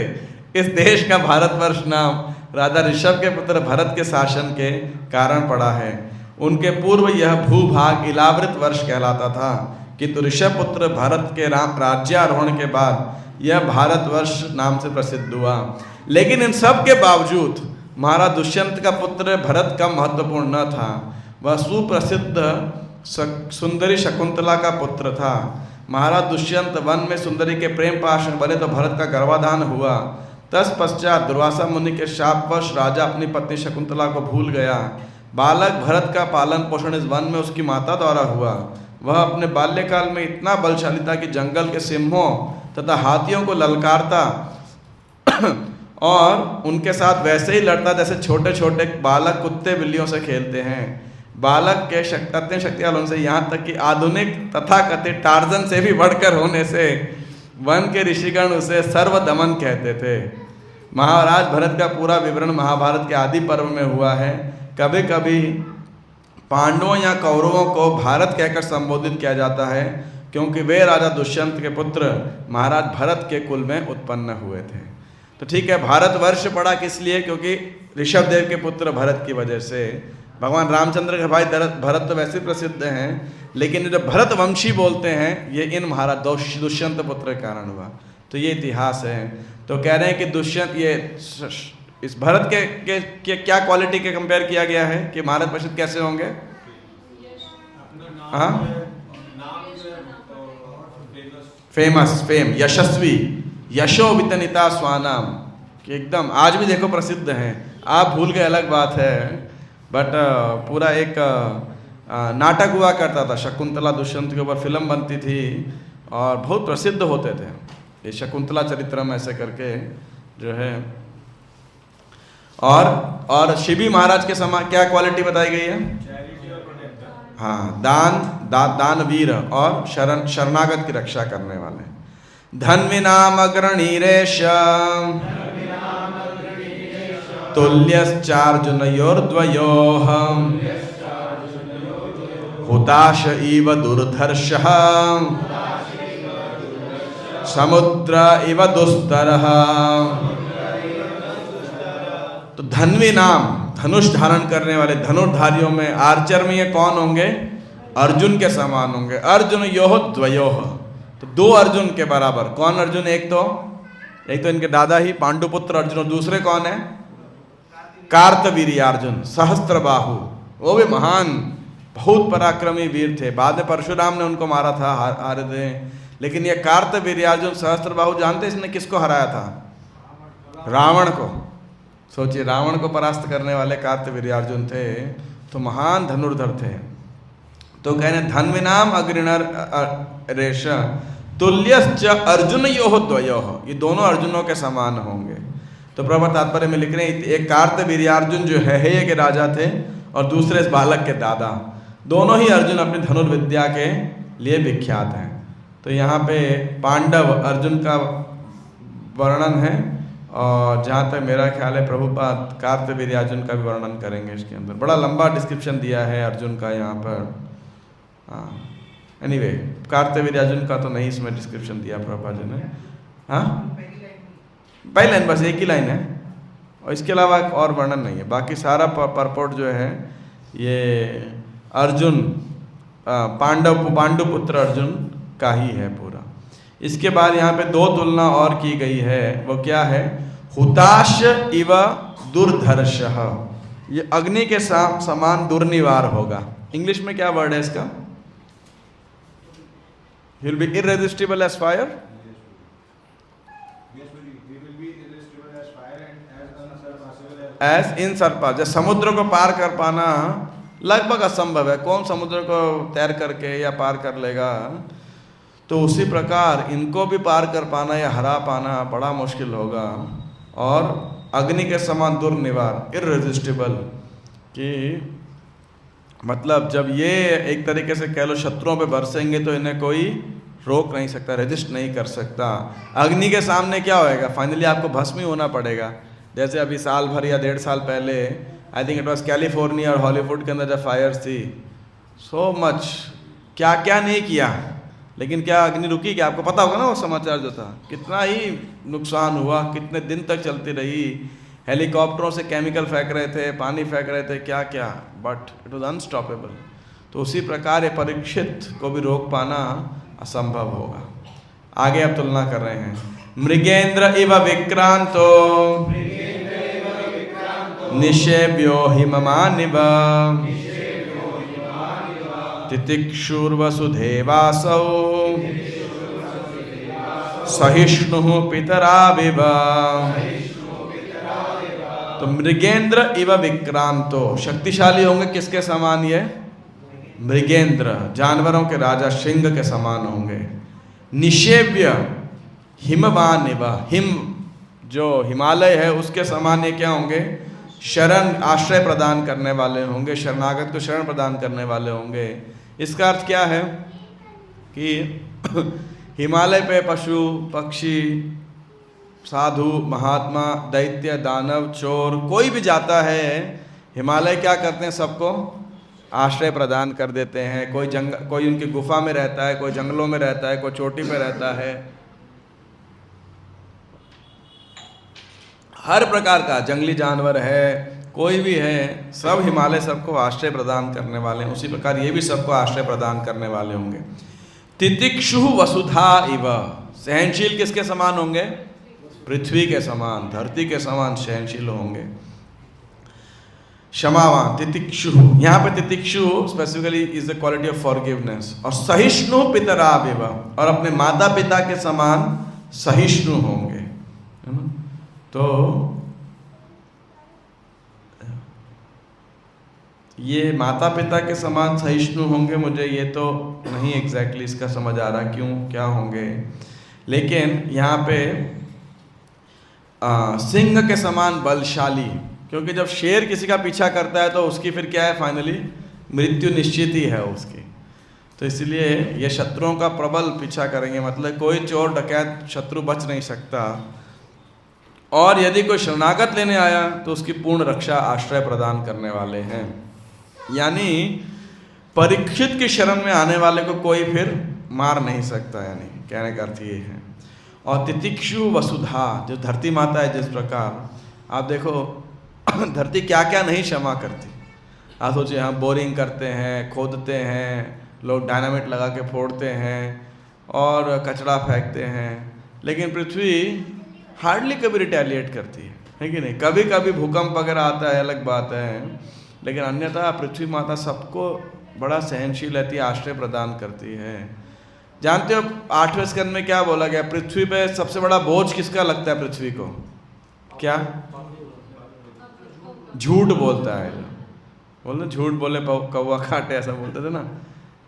इस देश का भारतवर्ष नाम राजा ऋषभ के पुत्र भरत के शासन के कारण पड़ा है। उनके पूर्व यह भूभाग इलावृत वर्ष कहलाता था, किंतु ऋषभ पुत्र भरत के राज्यारोहण के बाद यह भारतवर्ष नाम से प्रसिद्ध हुआ। लेकिन इन सब के बावजूद महाराज दुष्यंत का पुत्र भरत कम महत्वपूर्ण न था। वह सुप्रसिद्ध सुंदरी शकुंतला का पुत्र था। महाराज दुष्यंत वन में सुंदरी के प्रेम पाश बने तो भरत का गर्भाधान हुआ। तत्पश्चात दुर्वासा मुनि के शापवश राजा अपनी पत्नी शकुंतला को भूल गया। बालक भरत का पालन पोषण इस वन में उसकी माता द्वारा हुआ। वह अपने बाल्यकाल में इतना बलशाली था कि जंगल के सिंहों तथा हाथियों को ललकारता और उनके साथ वैसे ही लड़ता जैसे छोटे छोटे बालक कुत्ते बिल्लियों से खेलते हैं। बालक के अत्यंत शक्तिशाली होने से यहाँ तक कि आधुनिक तथा कथित टार्जन से भी बढ़कर होने से वन के ऋषिगण उसे सर्वदमन कहते थे। महाराज भरत का पूरा विवरण महाभारत के आदि पर्व में हुआ है। कभी कभी पांडवों या कौरवों को भारत कहकर संबोधित किया जाता है, क्योंकि वे राजा दुष्यंत के पुत्र महाराज भरत के कुल में उत्पन्न हुए थे। तो ठीक है, भारतवर्ष पड़ा किस लिए? क्योंकि ऋषभ देव के पुत्र भरत की वजह से। भगवान रामचंद्र के भाई भरत तो वैसे प्रसिद्ध हैं, लेकिन जो भरत वंशी बोलते हैं ये इन महाराज दुष्यंत पुत्र के कारण हुआ। तो ये इतिहास है। तो कह रहे हैं कि दुष्यंत ये इस भरत के क्या क्वालिटी के कंपेयर किया गया है कि महाराज प्रसिद्ध कैसे होंगे? हाँ, फेमस, फेम, यशस्वी, यशो वितनिता स्वानाम, कि एकदम आज भी देखो प्रसिद्ध हैं। आप भूल गए अलग बात है, बट पूरा एक नाटक हुआ करता था शकुंतला दुष्यंत के ऊपर, फिल्म बनती थी और बहुत प्रसिद्ध होते थे ये शकुंतला चरित्रम ऐसे करके जो है। और शिवी महाराज के समान क्या क्वालिटी बताई गई है? हाँ, दानवीर और शरणागत की रक्षा करने वाले। धन्विनाम अग्रणीरेश तुल्यश्चार्जुनयोर्द्वयोः हुताश इव दुर्धर्षः समुद्र इव दुस्तरः। तो धन्वी नाम, धनुष धारण करने वाले धनुर्धारियों में, आर्चर में ये कौन होंगे? अर्जुन के समान होंगे। अर्जुन योह द्वयोह, तो दो अर्जुन के बराबर। कौन अर्जुन? एक तो इनके दादा ही पांडुपुत्र अर्जुन, और दूसरे कौन है? कार्तवीर्यार्जुन, सहस्त्रबाहु, वो भी महान बहुत पराक्रमी वीर थे। बाद में परशुराम ने उनको मारा था, हारे थे। लेकिन ये कार्तवीर्यार्जुन सहस्त्रबाहु, जानते इसने किसको हराया था? रावण को। सोचिए, रावण को परास्त करने वाले कार्तवीर्यार्जुन थे, तो महान धनुर्धर थे। तो कहने धन्विनाम अग्रणर रेश तुल्यश्च अर्जुन योह द्वयोः, ये दोनों अर्जुनों के समान होंगे। तो प्रभु तात्पर्य में लिख रहे हैं एक कार्तवीर्यार्जुन जो है के राजा थे और दूसरे इस बालक के दादा, दोनों ही अर्जुन अपनी धनुर्विद्या के लिए विख्यात हैं। तो यहाँ पे पांडव अर्जुन का वर्णन है, और जहाँ तक मेरा ख्याल है प्रभुपाद कार्तवीर्यार्जुन का भी वर्णन करेंगे इसके अंदर। बड़ा लंबा डिस्क्रिप्शन दिया है अर्जुन का यहाँ पर। हाँ, एनीवे, कार्तवीर्यार्जुन का तो नहीं इसमें डिस्क्रिप्शन दिया प्रभुपाद जी ने। हाँ, पहली लाइन, बस एक ही लाइन है, और इसके अलावा और वर्णन नहीं है। बाकी सारा परपोर्ट जो है ये अर्जुन पांडुपुत्र अर्जुन का ही है पूरा। इसके बाद यहाँ पे दो तुलना और की गई है, वो क्या है? हुताश इव दुर्धर्षः, ये अग्नि के समान दुर्निवार होगा। इंग्लिश में क्या वर्ड है इसका? He will be irresistible as fire. As insurpassable, समुद्र को पार कर पाना लगभग असंभव है। कौन समुद्र को तैर करके या पार कर लेगा? तो उसी प्रकार इनको भी पार कर पाना या हरा पाना बड़ा मुश्किल होगा। और अग्नि के समान दुर्निवार, इररेजिस्टिबल, कि मतलब जब ये एक तरीके से कह लो शत्रुओं पे बरसेंगे तो इन्हें कोई रोक नहीं सकता, रेजिस्ट नहीं कर सकता। अग्नि के सामने क्या होएगा? फाइनली आपको भस्म ही होना पड़ेगा। जैसे अभी साल भर या 1.5 साल पहले, I think it was California और हॉलीवुड के अंदर जब फायर्स थी, सो मच क्या क्या नहीं किया, लेकिन क्या अग्नि रुकी? क्या आपको पता होगा ना वो समाचार जो था, कितना ही नुकसान हुआ, कितने दिन तक चलती रही। हेलीकॉप्टरों से केमिकल फेंक रहे थे, पानी फेंक रहे थे, क्या क्या, बट इट वॉज अनस्टॉपेबल। तो उसी प्रकार ये परीक्षित को भी रोक पाना असंभव होगा। आगे अब तुलना कर रहे हैं। मृगेंद्र इव विक्रांतो निषेव्यो हिममानिव तितिक्षुर्वसुधेवासौ सहिष्णुः पितराविव। तो मृगेंद्र इव विक्रांतो, शक्तिशाली होंगे किसके समान? ये मृगेंद्र, जानवरों के राजा सिंह के समान होंगे। निषेव्य हिमवान इव, हिम जो हिमालय है उसके समान ये क्या होंगे? शरण, आश्रय प्रदान करने वाले होंगे, शरणागत को शरण प्रदान करने वाले होंगे। इसका अर्थ क्या है कि हिमालय पे पशु पक्षी, साधु, महात्मा, दैत्य, दानव, चोर, कोई भी जाता है, हिमालय क्या करते हैं? सबको आश्रय प्रदान कर देते हैं। कोई उनकी गुफा में रहता है, कोई जंगलों में रहता है, कोई चोटी पे रहता है। हर प्रकार का जंगली जानवर है, कोई भी है, सब हिमालय सबको आश्रय प्रदान करने वाले हैं। उसी प्रकार ये भी सबको आश्रय प्रदान करने वाले होंगे। तितिक्षु वसुधा इव, सहनशील किसके समान होंगे? पृथ्वी के समान, धरती के समान सहनशील होंगे। क्षमावान, तितिक्षु, यहाँ पे तितिक्षु specifically is the quality of forgiveness. और सहिष्णु पितराविव, और अपने माता पिता के समान सहिष्णु होंगे, है ना? तो ये माता पिता के समान सहिष्णु होंगे, मुझे ये तो नहीं एग्जैक्टली इसका समझ आ रहा क्यों क्या होंगे, लेकिन यहाँ पे सिंह के समान बलशाली, क्योंकि जब शेर किसी का पीछा करता है तो उसकी फिर क्या है? फाइनली मृत्यु निश्चित ही है उसकी। तो इसलिए ये शत्रुओं का प्रबल पीछा करेंगे, मतलब कोई चोर डकैत शत्रु बच नहीं सकता। और यदि कोई शरणागत लेने आया तो उसकी पूर्ण रक्षा, आश्रय प्रदान करने वाले हैं। यानी परीक्षित की शरण में आने वाले को कोई फिर मार नहीं सकता, यानी कहने का अर्थ ये है। और तितिक्षु वसुधा, जो धरती माता है, जिस प्रकार आप देखो धरती क्या क्या नहीं क्षमा करती। आप सोचिए, हम बोरिंग करते हैं, खोदते हैं, लोग डायनामिट लगा के फोड़ते हैं और कचरा फेंकते हैं, लेकिन पृथ्वी हार्डली कभी रिटेलिएट करती है कि नहीं? कभी कभी भूकंप वगैरह आता है, अलग बात है, लेकिन अन्यथा पृथ्वी माता सबको बड़ा सहनशील रहती है, आश्रय प्रदान करती है। जानते हो 8वें स्कंद में क्या बोला गया? पृथ्वी पे सबसे बड़ा बोझ किसका लगता है पृथ्वी को? क्या? झूठ बोलता है। बोलते झूठ बोले कौवा काटे, ऐसा बोलते थे ना।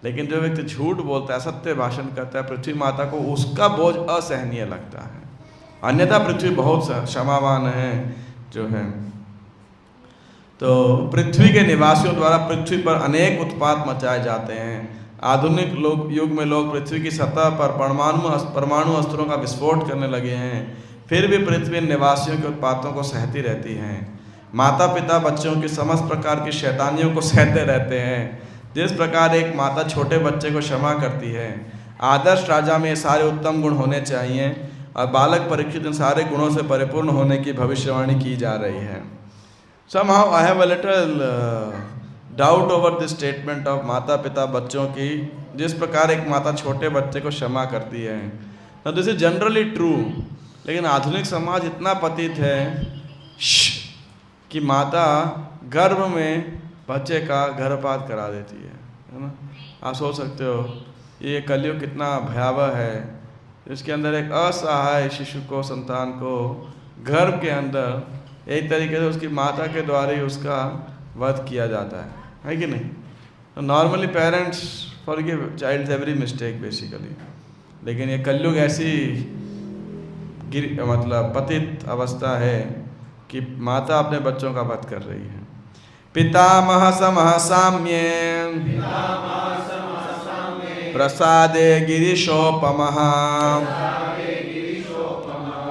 लेकिन जो व्यक्ति झूठ बोलता है, सत्य भाषण करता है, पृथ्वी माता को उसका बोझ असहनीय लगता है। अन्यथा पृथ्वी बहुत क्षमावान है जो है। तो पृथ्वी के निवासियों द्वारा पृथ्वी पर अनेक उत्पात मचाए जाते हैं। आधुनिक युग में लोग पृथ्वी की सतह पर परमाणु अस्त्रों का विस्फोट करने लगे हैं, फिर भी पृथ्वी निवासियों के उत्पातों को सहती रहती हैं। माता पिता बच्चों की समस्त प्रकार की शैतानियों को सहते रहते हैं। जिस प्रकार एक माता छोटे बच्चे को क्षमा करती है, आदर्श राजा में ये सारे उत्तम गुण होने चाहिए, और बालक परीक्षित इन सारे गुणों से परिपूर्ण होने की भविष्यवाणी की जा रही है। Somehow I have a little doubt over this statement of माता पिता बच्चों की, जिस प्रकार एक माता छोटे बच्चे को क्षमा करती है। ना दिस इज जनरली ट्रू, लेकिन आधुनिक समाज इतना पतित है कि माता गर्भ में बच्चे का गर्भपात करा देती है ना। आप सोच सकते हो ये कलयुग कितना भयावह है। इसके अंदर एक असहाय शिशु को, संतान को गर्भ के अंदर एक तरीके से उसकी माता के द्वारा ही उसका वध किया जाता है कि नहीं। तो normally parents forgive childs every mistake basically, लेकिन ये कलयुग ऐसी मतलब पतित अवस्था है कि माता अपने बच्चों का वध कर रही है। पितामह समः साम्ये प्रसादे गिरिशोपमः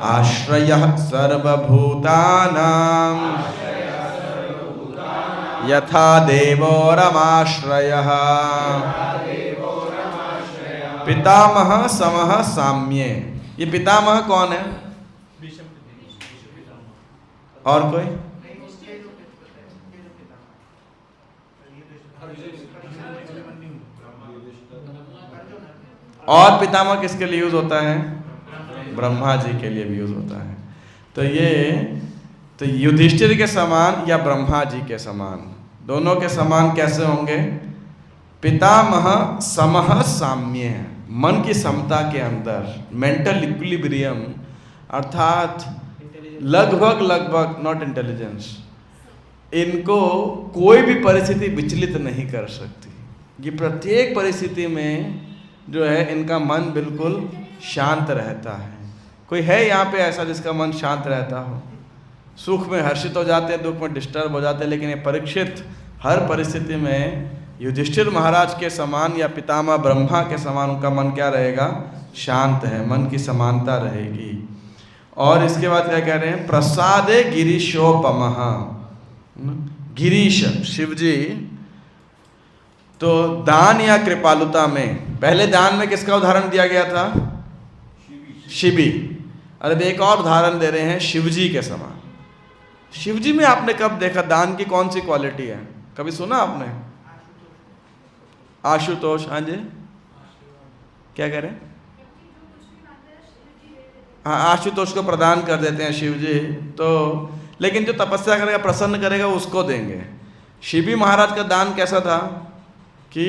आश्रयः सर्वभूतानां यथा देवो रमाश्रयः। पितामह समः साम्ये, ये पितामह कौन है? और कोई? और पितामह किसके लिए यूज होता है? ब्रह्मा जी के लिए भी यूज होता है। तो युधिष्ठिर के समान या ब्रह्मा जी के समान, दोनों के समान कैसे होंगे? पितामह समः साम्य, मन की समता के अंदर, मेंटल इक्विलिब्रियम, अर्थात लगभग नॉट इंटेलिजेंस, इनको कोई भी परिस्थिति विचलित नहीं कर सकती। ये प्रत्येक परिस्थिति में जो है इनका मन बिल्कुल शांत रहता है। कोई है यहाँ पे ऐसा जिसका मन शांत रहता हो? सुख में हर्षित हो जाते हैं, दुख में डिस्टर्ब हो जाते हैं, लेकिन ये परीक्षित हर परिस्थिति में युधिष्ठिर महाराज के समान या पितामह ब्रह्मा के समान उनका मन क्या रहेगा? शांत है, मन की समानता रहेगी। और इसके बाद क्या कह रहे हैं? प्रसादे गिरीशोपमः, गिरीश शिव जी। तो दान या कृपालुता में, पहले दान में किसका उदाहरण दिया गया था? शिवी। अरे एक और उदाहरण दे रहे हैं शिवजी के समान। शिवजी में आपने कब देखा दान की कौन सी क्वालिटी है? कभी सुना आपने? आशुतोष, हाँ जी क्या कह रहे हैं? हाँ, आशुतोष को प्रदान कर देते हैं शिव जी। तो लेकिन जो तपस्या करेगा, प्रसन्न करेगा, उसको देंगे। शिवी महाराज का दान कैसा था कि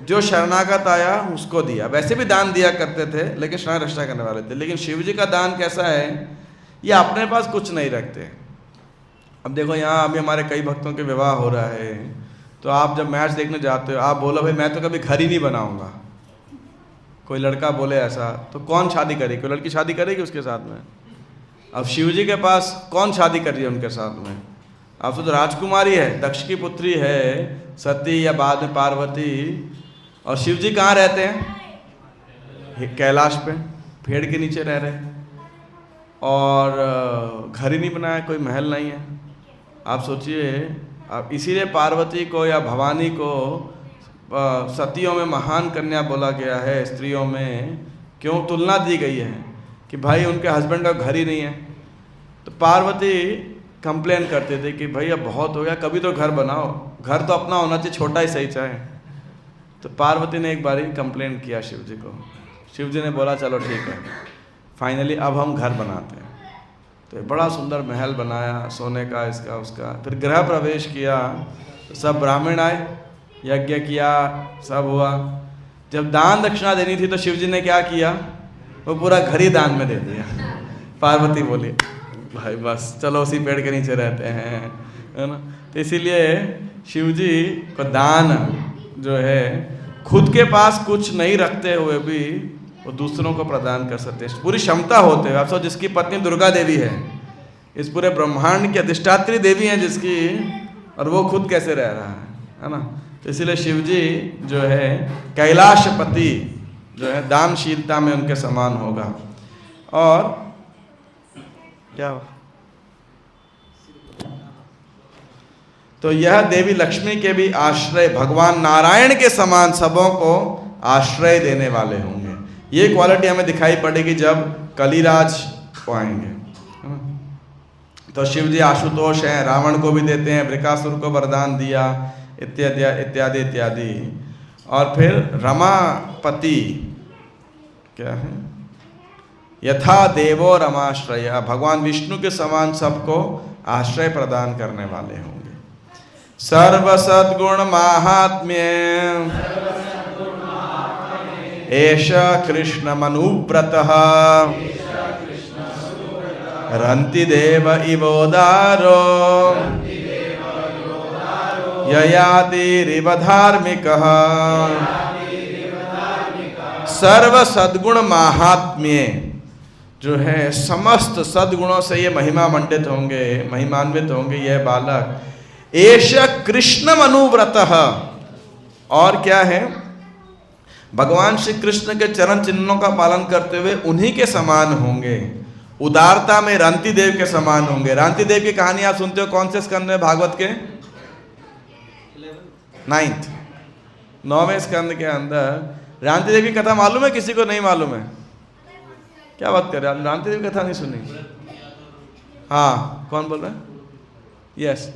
जो शरणागत आया उसको दिया। वैसे भी दान दिया करते थे लेकिन शरण रक्षा करने वाले थे। लेकिन शिव जी का दान कैसा है? ये अपने पास कुछ नहीं रखते। अब देखो यहाँ अभी हमारे कई भक्तों के विवाह हो रहा है, तो आप जब मैच देखने जाते हो, आप बोलो भाई मैं तो कभी घर ही नहीं बनाऊंगा। कोई लड़का बोले ऐसा, तो कौन शादी करेगी? कोई लड़की शादी करेगी उसके साथ में? अब शिव जी के पास कौन शादी कर रही है उनके साथ में? अब तो राजकुमारी है, दक्ष की पुत्री है सती या बाद में पार्वती। और शिव जी कहाँ रहते हैं? कैलाश पे पेड़ के नीचे रह रहे हैं, और घर ही नहीं बनाया, कोई महल नहीं है। आप सोचिए, अब इसीलिए पार्वती को या भवानी को सतियों में महान कन्या बोला गया है। स्त्रियों में क्यों तुलना दी गई है कि भाई उनके हस्बैंड का घर ही नहीं है। तो पार्वती कंप्लेन करते थे कि भाई अब बहुत हो गया, कभी तो घर बनाओ, घर तो अपना होना चाहिए, छोटा ही सही चाहे। तो पार्वती ने एक बारी कंप्लेन किया शिव जी को। शिव जी ने बोला चलो ठीक है, फाइनली अब हम घर बनाते हैं। तो बड़ा सुंदर महल बनाया, सोने का, इसका उसका। फिर गृह प्रवेश किया, सब ब्राह्मण आए, यज्ञ किया, सब हुआ। जब दान दक्षिणा देनी थी तो शिव जी ने क्या किया? वो पूरा घर ही दान में दे दिया। पार्वती बोली भाई बस चलो उसी पेड़ के नीचे रहते हैं, है ना। तो इसीलिए शिव जी को दान जो है, खुद के पास कुछ नहीं रखते हुए भी वो दूसरों को प्रदान कर सकते हैं, पूरी क्षमता होते हुए। आप सब जिसकी पत्नी दुर्गा देवी है, इस पूरे ब्रह्मांड की अधिष्ठात्री देवी है जिसकी, और वो खुद कैसे रह रहा है ना। तो इसीलिए शिव जी जो है कैलाशपति जो है दानशीलता में उनके समान होगा। और क्या तो यह देवी लक्ष्मी के भी आश्रय, भगवान नारायण के समान सबों को आश्रय देने वाले होंगे। ये क्वालिटी हमें दिखाई पड़ेगी जब कलिराज को आएंगे। तो शिव जी आशुतोष हैं, रावण को भी देते हैं, वृकासुर को वरदान दिया, इत्यादि इत्यादि इत्यादि। और फिर रमापति क्या है, यथा देवो रमाश्रय, भगवान विष्णु के समान सबको आश्रय प्रदान करने वाले होंगे। सर्व सद्गुण महात्म्य एष कृष्ण मनुव्रतः रन्ति देव इवोदारो ययातिरिव धार्मिकः। सर्व सद्गुण महात्म्य जो है, समस्त सद्गुणों से ये महिमा मंडित होंगे, महिमान्वित होंगे यह बालक। एष कृष्ण मनुव्रतः, और क्या है, भगवान श्री कृष्ण के चरण चिन्हों का पालन करते हुए उन्हीं के समान होंगे। उदारता में रांति देव के समान होंगे। रांति देव की कहानी आप सुनते हो कौन से स्कंद में, भागवत के 9वें स्कंद के अंदर। रांति देव की कथा मालूम है किसी को? नहीं मालूम है? क्या बात कर रहे हैं, रांति देव की कथा नहीं सुनी? हाँ, कौन बोल रहा है? यस,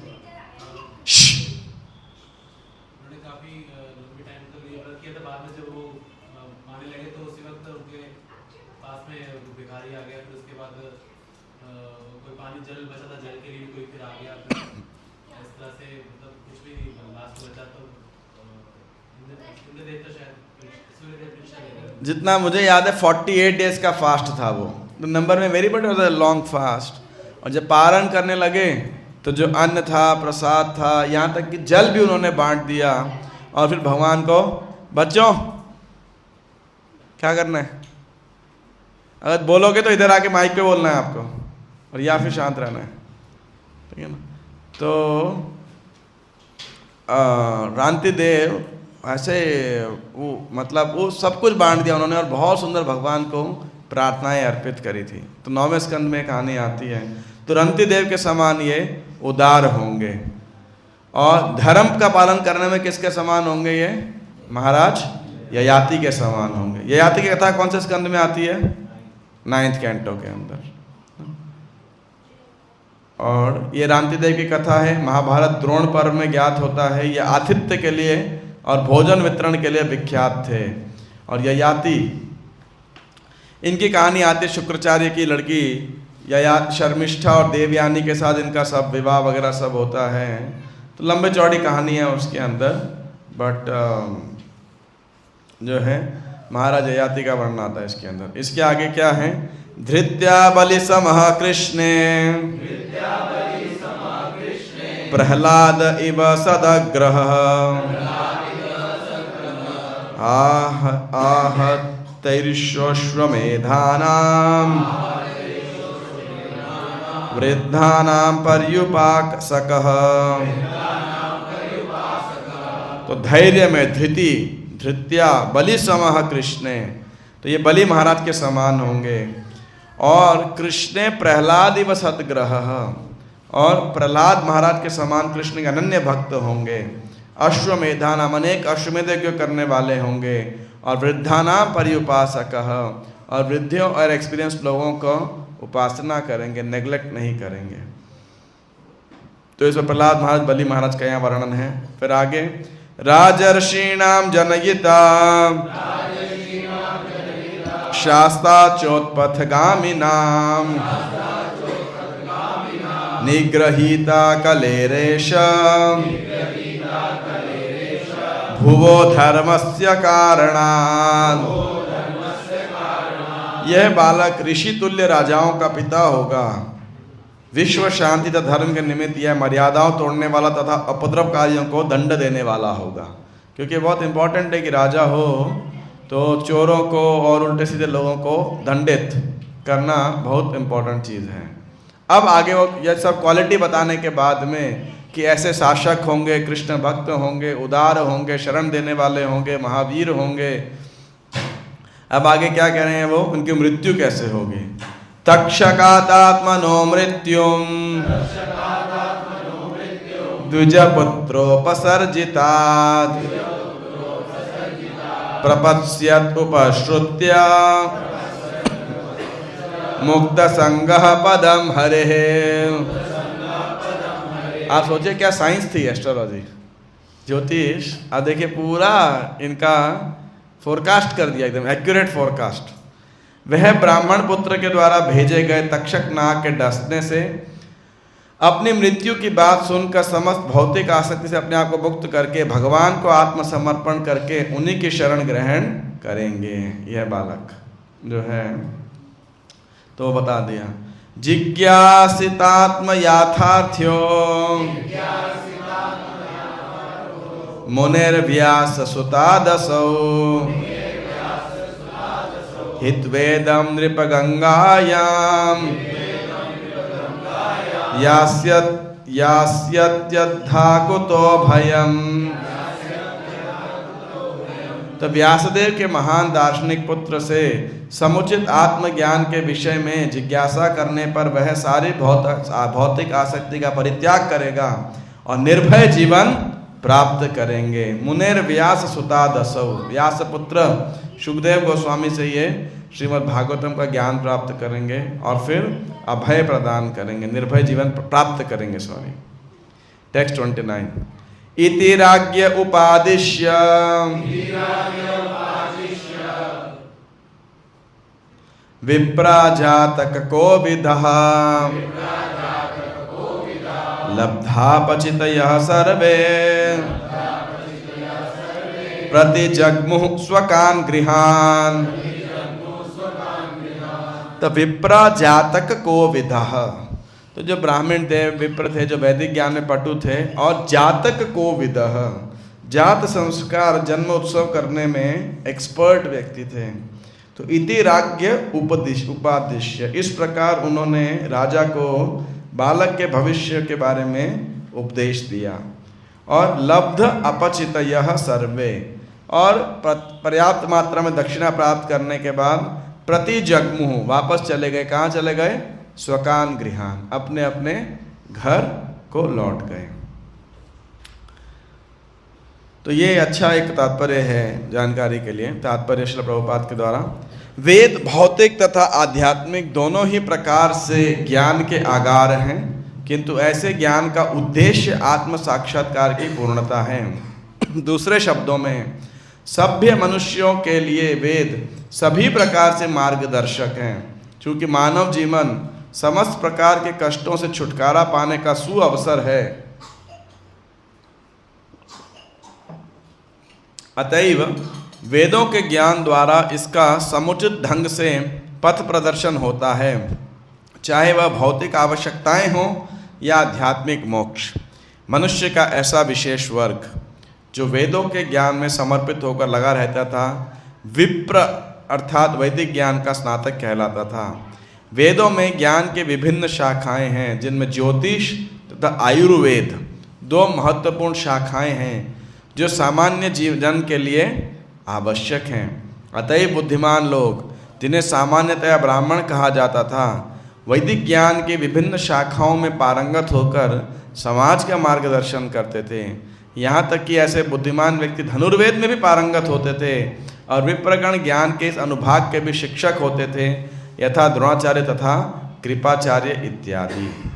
जितना मुझे याद है 48 डेज का फास्ट था वो, तो नंबर में वेरी बट लॉन्ग फास्ट। और जब पारण करने लगे तो जो अन्न था, प्रसाद था, यहाँ तक कि जल भी उन्होंने बांट दिया। और फिर भगवान को, बच्चों क्या करना है, अगर बोलोगे तो इधर आके माइक पे बोलना है आपको, और या फिर शांत रहना है, ठीक है ना। तो रांति देव ऐसे वो मतलब वो सब कुछ बांट दिया उन्होंने, और बहुत सुंदर भगवान को प्रार्थनाएं अर्पित करी थी। तो 9वें स्कंद में कहानी आती है। तो रांति देव के समान ये उदार होंगे, और धर्म का पालन करने में किसके समान होंगे ये, महाराज ययाति के समान होंगे। ययाति की कथा कौन से स्कंद में आती है? 9th कैंटो के अंदर। और ये रांति देव की कथा है, महाभारत द्रोण पर्व में ज्ञात होता है। ये आतिथ्य के लिए और भोजन वितरण के लिए विख्यात थे। और ययाति, इनकी कहानी आती है शुक्राचार्य की लड़की यया शर्मिष्ठा और देवयानी के साथ इनका सब विवाह वगैरह सब होता है। तो लंबे चौड़ी कहानी है उसके अंदर, बट जो है महाराज ययाति का वर्णन आता है इसके अंदर। इसके आगे क्या है, धृत्या बलि समः कृष्णे प्रहलाद इव सदग्रह आह तैर्श्वमेधानां वृद्धानां पर्युपासकः। तो धैर्य में धृति, धृत्या बलि समः कृष्णे, तो ये बलि महाराज के समान होंगे। और कृष्णे प्रहलाद इव सदग्रह, और प्रहलाद महाराज के समान कृष्ण के अनन्य भक्त होंगे। अश्वमेधानाम, अनेक अश्वमेध यज्ञ करने वाले होंगे। और वृद्धानाम पर्युपासकः, और वृद्धियों और एक्सपीरियंस लोगों को उपासना करेंगे, नेग्लेक्ट नहीं करेंगे। तो इसमें प्रहलाद महाराज, बलि महाराज का यहाँ वर्णन है। फिर आगे, राजर्षीणाम जनयिता शास्ता चोत्पथगामिनाम निग्रहीता कलेरेश भुवो धर्मस्य कारणात्। यह बालक ऋषि तुल्य राजाओं का पिता होगा। विश्व शांति तथा धर्म के निमित्त यह मर्यादाओं तोड़ने वाला तथा उपद्रवकारियों को दंड देने वाला होगा। क्योंकि बहुत इंपॉर्टेंट है कि राजा हो तो चोरों को और उल्टे सीधे लोगों को दंडित करना बहुत इंपॉर्टेंट चीज़ है। अब आगे वो यह सब क्वालिटी बताने के बाद में कि ऐसे शासक होंगे, कृष्ण भक्त होंगे, उदार होंगे, शरण देने वाले होंगे, महावीर होंगे। अब आगे क्या कह रहे हैं वो, उनकी मृत्यु कैसे होगी। तक्षकातात्मनो मृत्युम द्विजपुत्रोपसर्जितात् प्रपत्स्यत् उपश्रुत्य मुक्त संगः पदम हरेः। आप सोचिए क्या साइंस थी एस्ट्रोलॉजी, ज्योतिष, अब देखिए पूरा इनका फोरकास्ट कर दिया, एकदम एक्यूरेट फोरकास्ट। वह ब्राह्मण पुत्र के द्वारा भेजे गए तक्षक नाग के डसने से अपनी मृत्यु की बात सुनकर समस्त भौतिक आसक्ति से अपने आप को मुक्त करके भगवान को आत्मसमर्पण करके उन्हीं की शरण ग्रहण करेंगे। यह बालक जो है तो बता दिया, जिज्ञासितात्म याथार्थ्यो मुनिर्व्यास सुतादसौ हित्वेदं नृपगंगायां यास्यत्यद्धाकुतो भयम्। तो व्यासदेव के महान दार्शनिक पुत्र से समुचित आत्मज्ञान के विषय में जिज्ञासा करने पर वह सारी भौतिक आसक्ति का परित्याग करेगा और निर्भय जीवन प्राप्त करेंगे। मुनेर व्यास सुता दसौ, व्यास पुत्र शुकदेव गोस्वामी से ये श्रीमद् भागवतम का ज्ञान प्राप्त करेंगे और फिर अभय प्रदान करेंगे, निर्भय जीवन प्राप्त करेंगे। Sorry, text 29। इति राज्ञ उपादिश्य विप्राजातक कोविदः लब्धापचितयः सर्वे प्रतिजग्मुः स्वकान् गृहान्। तो विप्रा जातक कोविदः, तो जो ब्राह्मण थे, विप्र थे, जो वैदिक ज्ञान में पटु थे, और जातक कोविदः, जात संस्कार जन्म उत्सव करने में एक्सपर्ट व्यक्ति थे। तो इति राज्ञ उपादिश्य, इस प्रकार उन्होंने राजा को बालक के भविष्य के बारे में उपदेश दिया। और लब्ध अपचितयः सर्वे, और पर्याप्त मात्रा में दक्षिणा प्राप्त करने के बाद प्रति जगमुह, वापस चले गए। कहाँ चले गए? स्वकान गृहान, अपने अपने घर को लौट गए। तो ये अच्छा एक तात्पर्य है जानकारी के लिए, तात्पर्य श्रील प्रभुपाद के द्वारा। वेद भौतिक तथा आध्यात्मिक दोनों ही प्रकार से ज्ञान के आगार हैं, किंतु ऐसे ज्ञान का उद्देश्य आत्म साक्षात्कार की पूर्णता है। दूसरे शब्दों में, सभ्य मनुष्यों के लिए वेद सभी प्रकार से मार्गदर्शक हैं। क्योंकि मानव जीवन समस्त प्रकार के कष्टों से छुटकारा पाने का सुअवसर है, अतएव वेदों के ज्ञान द्वारा इसका समुचित ढंग से पथ प्रदर्शन होता है, चाहे वह भौतिक आवश्यकताएं हों या आध्यात्मिक मोक्ष। मनुष्य का ऐसा विशेष वर्ग जो वेदों के ज्ञान में समर्पित होकर लगा रहता था, विप्र अर्थात वैदिक ज्ञान का स्नातक कहलाता था। वेदों में ज्ञान के विभिन्न शाखाएं हैं, जिनमें ज्योतिष तथा आयुर्वेद दो महत्वपूर्ण शाखाएं हैं जो सामान्य जीवन के लिए आवश्यक हैं। अतएव बुद्धिमान लोग, जिन्हें सामान्यतया ब्राह्मण कहा जाता था, वैदिक ज्ञान की विभिन्न शाखाओं में पारंगत होकर समाज का मार्गदर्शन करते थे। यहाँ तक कि ऐसे बुद्धिमान व्यक्ति धनुर्वेद में भी पारंगत होते थे और विप्रगण ज्ञान के इस अनुभाग के भी शिक्षक होते थे, यथा द्रोणाचार्य तथा कृपाचार्य इत्यादि।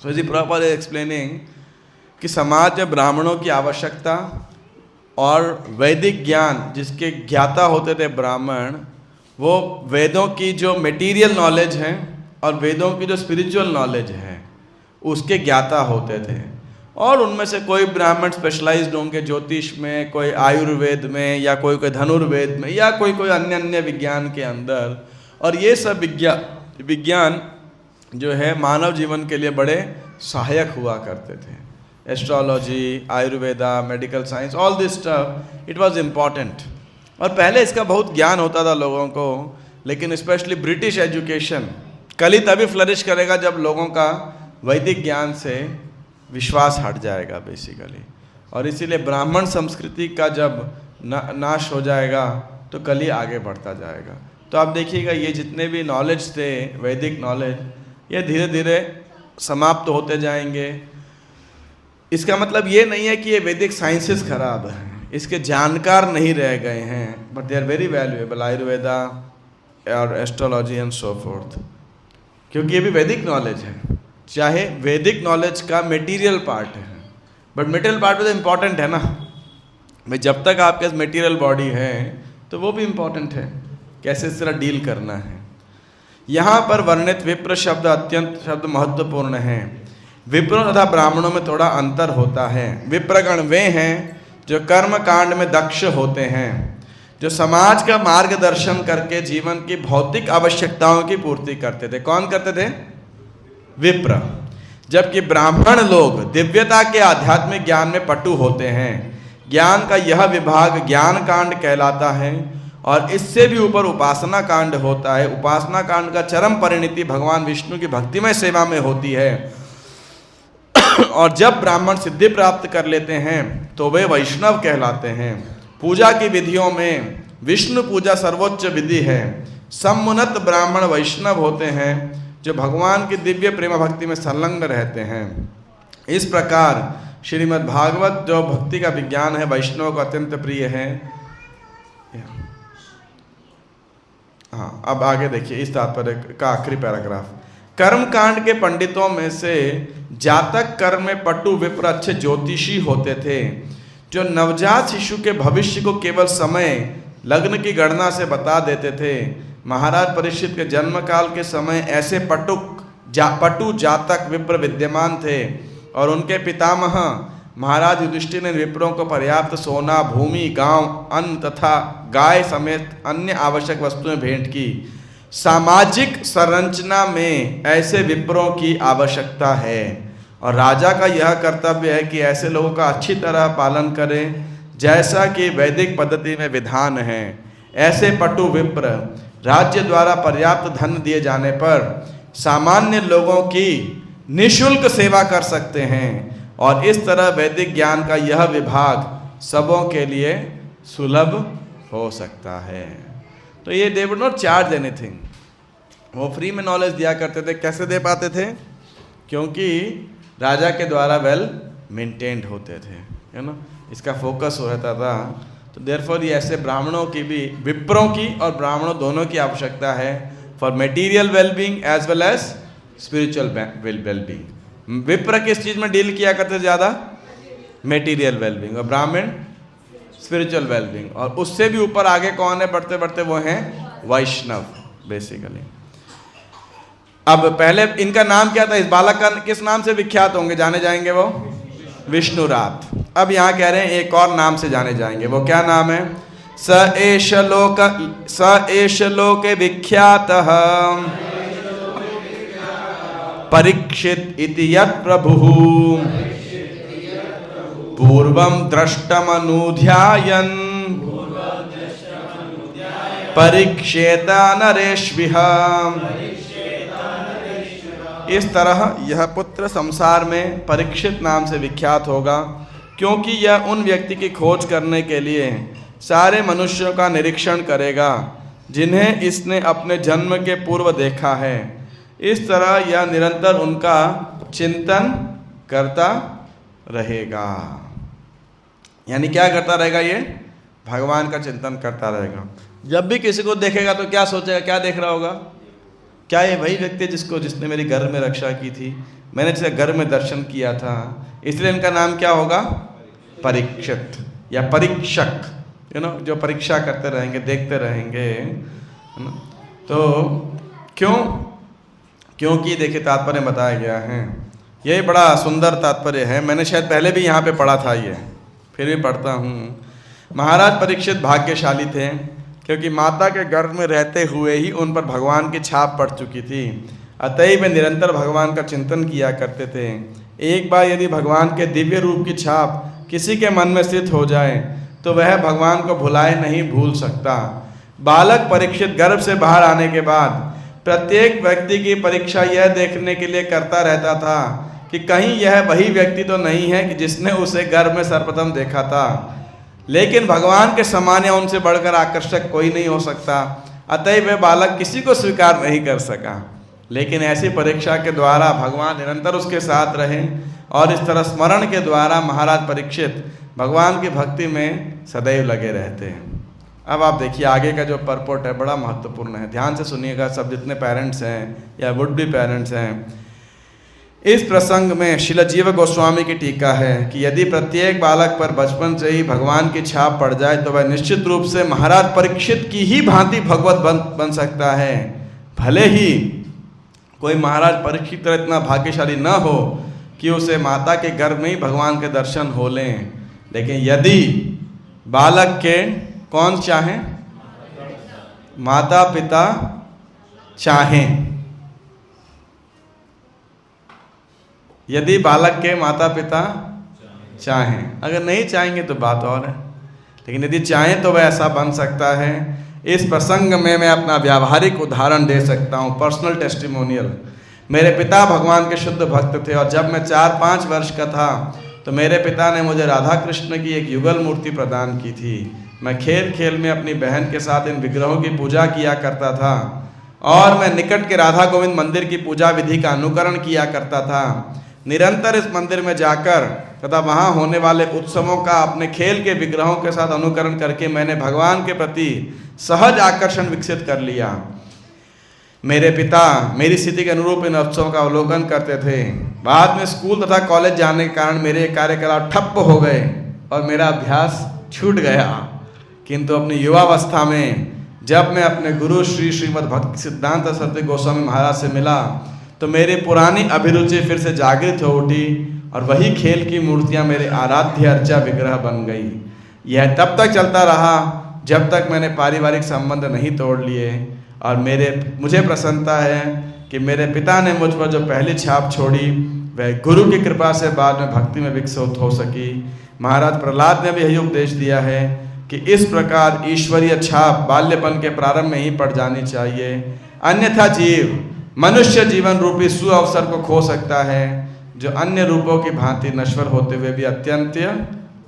सो इज प्रॉपर एक्सप्लेनिंग कि समाज में ब्राह्मणों की आवश्यकता और वैदिक ज्ञान जिसके ज्ञाता होते थे ब्राह्मण, वो वेदों की जो मटेरियल नॉलेज है और वेदों की जो स्पिरिचुअल नॉलेज है उसके ज्ञाता होते थे। और उनमें से कोई ब्राह्मण स्पेशलाइज्ड होंगे ज्योतिष में, कोई आयुर्वेद में, या कोई धनुर्वेद में, या कोई अन्य विज्ञान के अंदर। और ये सब विज्ञान जो है मानव जीवन के लिए बड़े सहायक हुआ करते थे। Astrology, Ayurveda, medical science, all this stuff it was important. और पहले इसका बहुत ज्ञान होता था लोगों को, लेकिन स्पेशली ब्रिटिश एजुकेशन कल ही तभी फ्लरिश करेगा जब लोगों का वैदिक ज्ञान से विश्वास हट जाएगा बेसिकली। और इसीलिए ब्राह्मण संस्कृति का जब नाश हो जाएगा तो कल ही आगे बढ़ता जाएगा। तो आप देखिएगा ये जितने भी नॉलेज थे, वैदिक नॉलेज, ये धीरे धीरे समाप्त होते जाएंगे। इसका मतलब ये नहीं है कि ये वैदिक साइंसेस खराब हैं, इसके जानकार नहीं रह गए हैं, but they are very valuable, Ayurveda और एस्ट्रोलॉजी एंड सो फोर्थ, क्योंकि ये भी वैदिक नॉलेज है। चाहे वैदिक नॉलेज का मटेरियल पार्ट है, बट मटेरियल पार्ट भी तो इम्पॉर्टेंट है ना भाई, जब तक आपके पास मटेरियल बॉडी है तो वो भी इम्पॉर्टेंट है, कैसे इस तरह डील करना है। यहाँ पर वर्णित विप्र शब्द अत्यंत शब्द महत्वपूर्ण है। विप्रों तथा ब्राह्मणों में थोड़ा अंतर होता है। विप्रगण वे हैं जो कर्म कांड में दक्ष होते हैं, जो समाज का मार्गदर्शन करके जीवन की भौतिक आवश्यकताओं की पूर्ति करते थे। कौन करते थे? विप्र। जबकि ब्राह्मण लोग दिव्यता के आध्यात्मिक ज्ञान में पटु होते हैं। ज्ञान का यह विभाग ज्ञान कांड कहलाता है और इससे भी ऊपर उपासना कांड होता है। उपासना कांड का चरम परिणति भगवान विष्णु की भक्तिमय सेवा में होती है। और जब ब्राह्मण सिद्धि प्राप्त कर लेते हैं तो वे वैष्णव कहलाते हैं। पूजा की विधियों में विष्णु पूजा सर्वोच्च विधि है। समुन्नत ब्राह्मण वैष्णव होते हैं जो भगवान की दिव्य प्रेम भक्ति में संलग्न रहते हैं। इस प्रकार श्रीमद् भागवत जो भक्ति का विज्ञान है वैष्णव को अत्यंत प्रिय है। हाँ, अब आगे देखिए इस तात्पर्य का आखिरी पैराग्राफ। कर्म कांड के पंडितों में से जातक कर्म में पटु विप्र अच्छे ज्योतिषी होते थे, जो नवजात शिशु के भविष्य को केवल समय लग्न की गणना से बता देते थे। महाराज परीक्षित के जन्म काल के समय ऐसे पटु जातक विप्र विद्यमान थे और उनके पितामह महाराज युधिष्ठिर ने विप्रों को पर्याप्त सोना, भूमि, गांव, अन्न तथा गाय समेत अन्य आवश्यक वस्तुएं भेंट की। सामाजिक संरचना में ऐसे विप्रों की आवश्यकता है और राजा का यह कर्तव्य है कि ऐसे लोगों का अच्छी तरह पालन करें जैसा कि वैदिक पद्धति में विधान है। ऐसे पटु विप्र राज्य द्वारा पर्याप्त धन दिए जाने पर सामान्य लोगों की निःशुल्क सेवा कर सकते हैं और इस तरह वैदिक ज्ञान का यह विभाग सबों के लिए सुलभ हो सकता है। तो ये they would not charge anything, वो फ्री में नॉलेज दिया करते थे। कैसे दे पाते थे? क्योंकि राजा के द्वारा वेल मेंटेन्ड होते थे, है ना, इसका फोकस हो रहता था। तो देयरफॉर ये ऐसे ब्राह्मणों की भी, विप्रों की और ब्राह्मणों दोनों की आवश्यकता है for material wellbeing as well as spiritual wellbeing. विप्र किस चीज में डील किया करते ज्यादा? मटेरियल वेलबींग, और ब्राह्मण स्पिरिचुअल वेलबींग। और उससे भी ऊपर आगे कौन है बढ़ते बढ़ते? वो हैं वैष्णव बेसिकली। अब पहले इनका नाम क्या था? इस बालक का किस नाम से विख्यात होंगे, जाने जाएंगे? वो विष्णुरात। अब यहाँ कह रहे हैं एक और नाम से जाने जाएंगे। वो क्या नाम है? स एष लोके विख्यातः परीक्षित इति यत् प्रभुः पूर्वं दृष्टमनुध्यायन् परीक्षेत नरेष्विह। इस तरह यह पुत्र संसार में परीक्षित नाम से विख्यात होगा, क्योंकि यह उन व्यक्ति की खोज करने के लिए सारे मनुष्यों का निरीक्षण करेगा जिन्हें इसने अपने जन्म के पूर्व देखा है। इस तरह यह निरंतर उनका चिंतन करता रहेगा। यानी क्या करता रहेगा? ये भगवान का चिंतन करता रहेगा। जब भी किसी को देखेगा तो क्या सोचेगा? क्या देख रहा होगा? क्या ये वही व्यक्ति जिसने मेरी घर में रक्षा की थी, मैंने जिसे घर में दर्शन किया था? इसलिए इनका नाम क्या होगा? परीक्षित या परीक्षक, जो परीक्षा करते रहेंगे, देखते रहेंगे। तो क्योंकि देखिए तात्पर्य बताया गया है, ये बड़ा सुंदर तात्पर्य है। मैंने शायद पहले भी यहाँ पे पढ़ा था, ये फिर भी पढ़ता हूँ। महाराज परीक्षित भाग्यशाली थे क्योंकि माता के गर्भ में रहते हुए ही उन पर भगवान की छाप पड़ चुकी थी। अतएव वे निरंतर भगवान का चिंतन किया करते थे। एक बार यदि भगवान के दिव्य रूप की छाप किसी के मन में स्थित हो जाए तो वह भगवान को नहीं भूल सकता। बालक परीक्षित गर्भ से बाहर आने के बाद प्रत्येक व्यक्ति की परीक्षा यह देखने के लिए करता रहता था कि कहीं यह वही व्यक्ति तो नहीं है कि जिसने उसे गर्भ में सर्वप्रथम देखा था। लेकिन भगवान के समान या उनसे बढ़कर आकर्षक कोई नहीं हो सकता। अतएव वह बालक किसी को स्वीकार नहीं कर सका। लेकिन ऐसी परीक्षा के द्वारा भगवान निरंतर उसके साथ रहे और इस तरह स्मरण के द्वारा महाराज परीक्षित भगवान की भक्ति में सदैव लगे रहते हैं। अब आप देखिए आगे का जो परपोर्ट है बड़ा महत्वपूर्ण है, ध्यान से सुनिएगा सब जितने पेरेंट्स हैं या वुड बी पेरेंट्स हैं। इस प्रसंग में श्रील जीव गोस्वामी की टीका है कि यदि प्रत्येक बालक पर बचपन से ही भगवान की छाप पड़ जाए तो वह निश्चित रूप से महाराज परीक्षित की ही भांति भगवत बन सकता है। भले ही कोई महाराज परीक्षित तरह इतना भाग्यशाली न हो कि उसे माता के गर्भ में ही भगवान के दर्शन हो लें, लेकिन यदि बालक के कौन चाहें, माता पिता चाहें, यदि बालक के माता पिता चाहें, अगर नहीं चाहेंगे तो बात और है, लेकिन यदि चाहें तो वह ऐसा बन सकता है। इस प्रसंग में मैं अपना व्यावहारिक उदाहरण दे सकता हूँ, पर्सनल टेस्टिमोनियल। मेरे पिता भगवान के शुद्ध भक्त थे और जब मैं 4-5 वर्ष का था तो मेरे पिता ने मुझे राधा कृष्ण की एक युगल मूर्ति प्रदान की थी। मैं खेल खेल में अपनी बहन के साथ इन विग्रहों की पूजा किया करता था और मैं निकट के राधा गोविंद मंदिर की पूजा विधि का अनुकरण किया करता था। निरंतर इस मंदिर में जाकर तथा वहाँ होने वाले उत्सवों का अपने खेल के विग्रहों के साथ अनुकरण करके मैंने भगवान के प्रति सहज आकर्षण विकसित कर लिया। मेरे पिता मेरी स्थिति के अनुरूप इन उत्सवों का अवलोकन करते थे। बाद में स्कूल तथा कॉलेज जाने के कारण मेरे कार्यकलाप ठप्प हो गए और मेरा अभ्यास छूट गया, किंतु अपनी युवावस्था में जब मैं अपने गुरु श्रीमद् भक्ति सिद्धांत सरस्वती गोस्वामी महाराज से मिला तो मेरी पुरानी अभिरुचि फिर से जागृत हो उठी और वही खेल की मूर्तियाँ मेरे आराध्य अर्चा विग्रह बन गई। यह तब तक चलता रहा जब तक मैंने पारिवारिक संबंध नहीं तोड़ लिए और मुझे प्रसन्नता है कि मेरे पिता ने मुझ पर जो पहली छाप छोड़ी वह गुरु की कृपा से बाद में भक्ति में विकसित हो सकी। महाराज प्रहलाद ने भी यही उपदेश दिया है कि इस प्रकार ईश्वरीय छाप बाल्यपन के प्रारंभ में ही पड़ जानी चाहिए, अन्यथा जीव मनुष्य जीवन रूपी सुअवसर को खो सकता है जो अन्य रूपों की भांति नश्वर होते हुए भी अत्यंत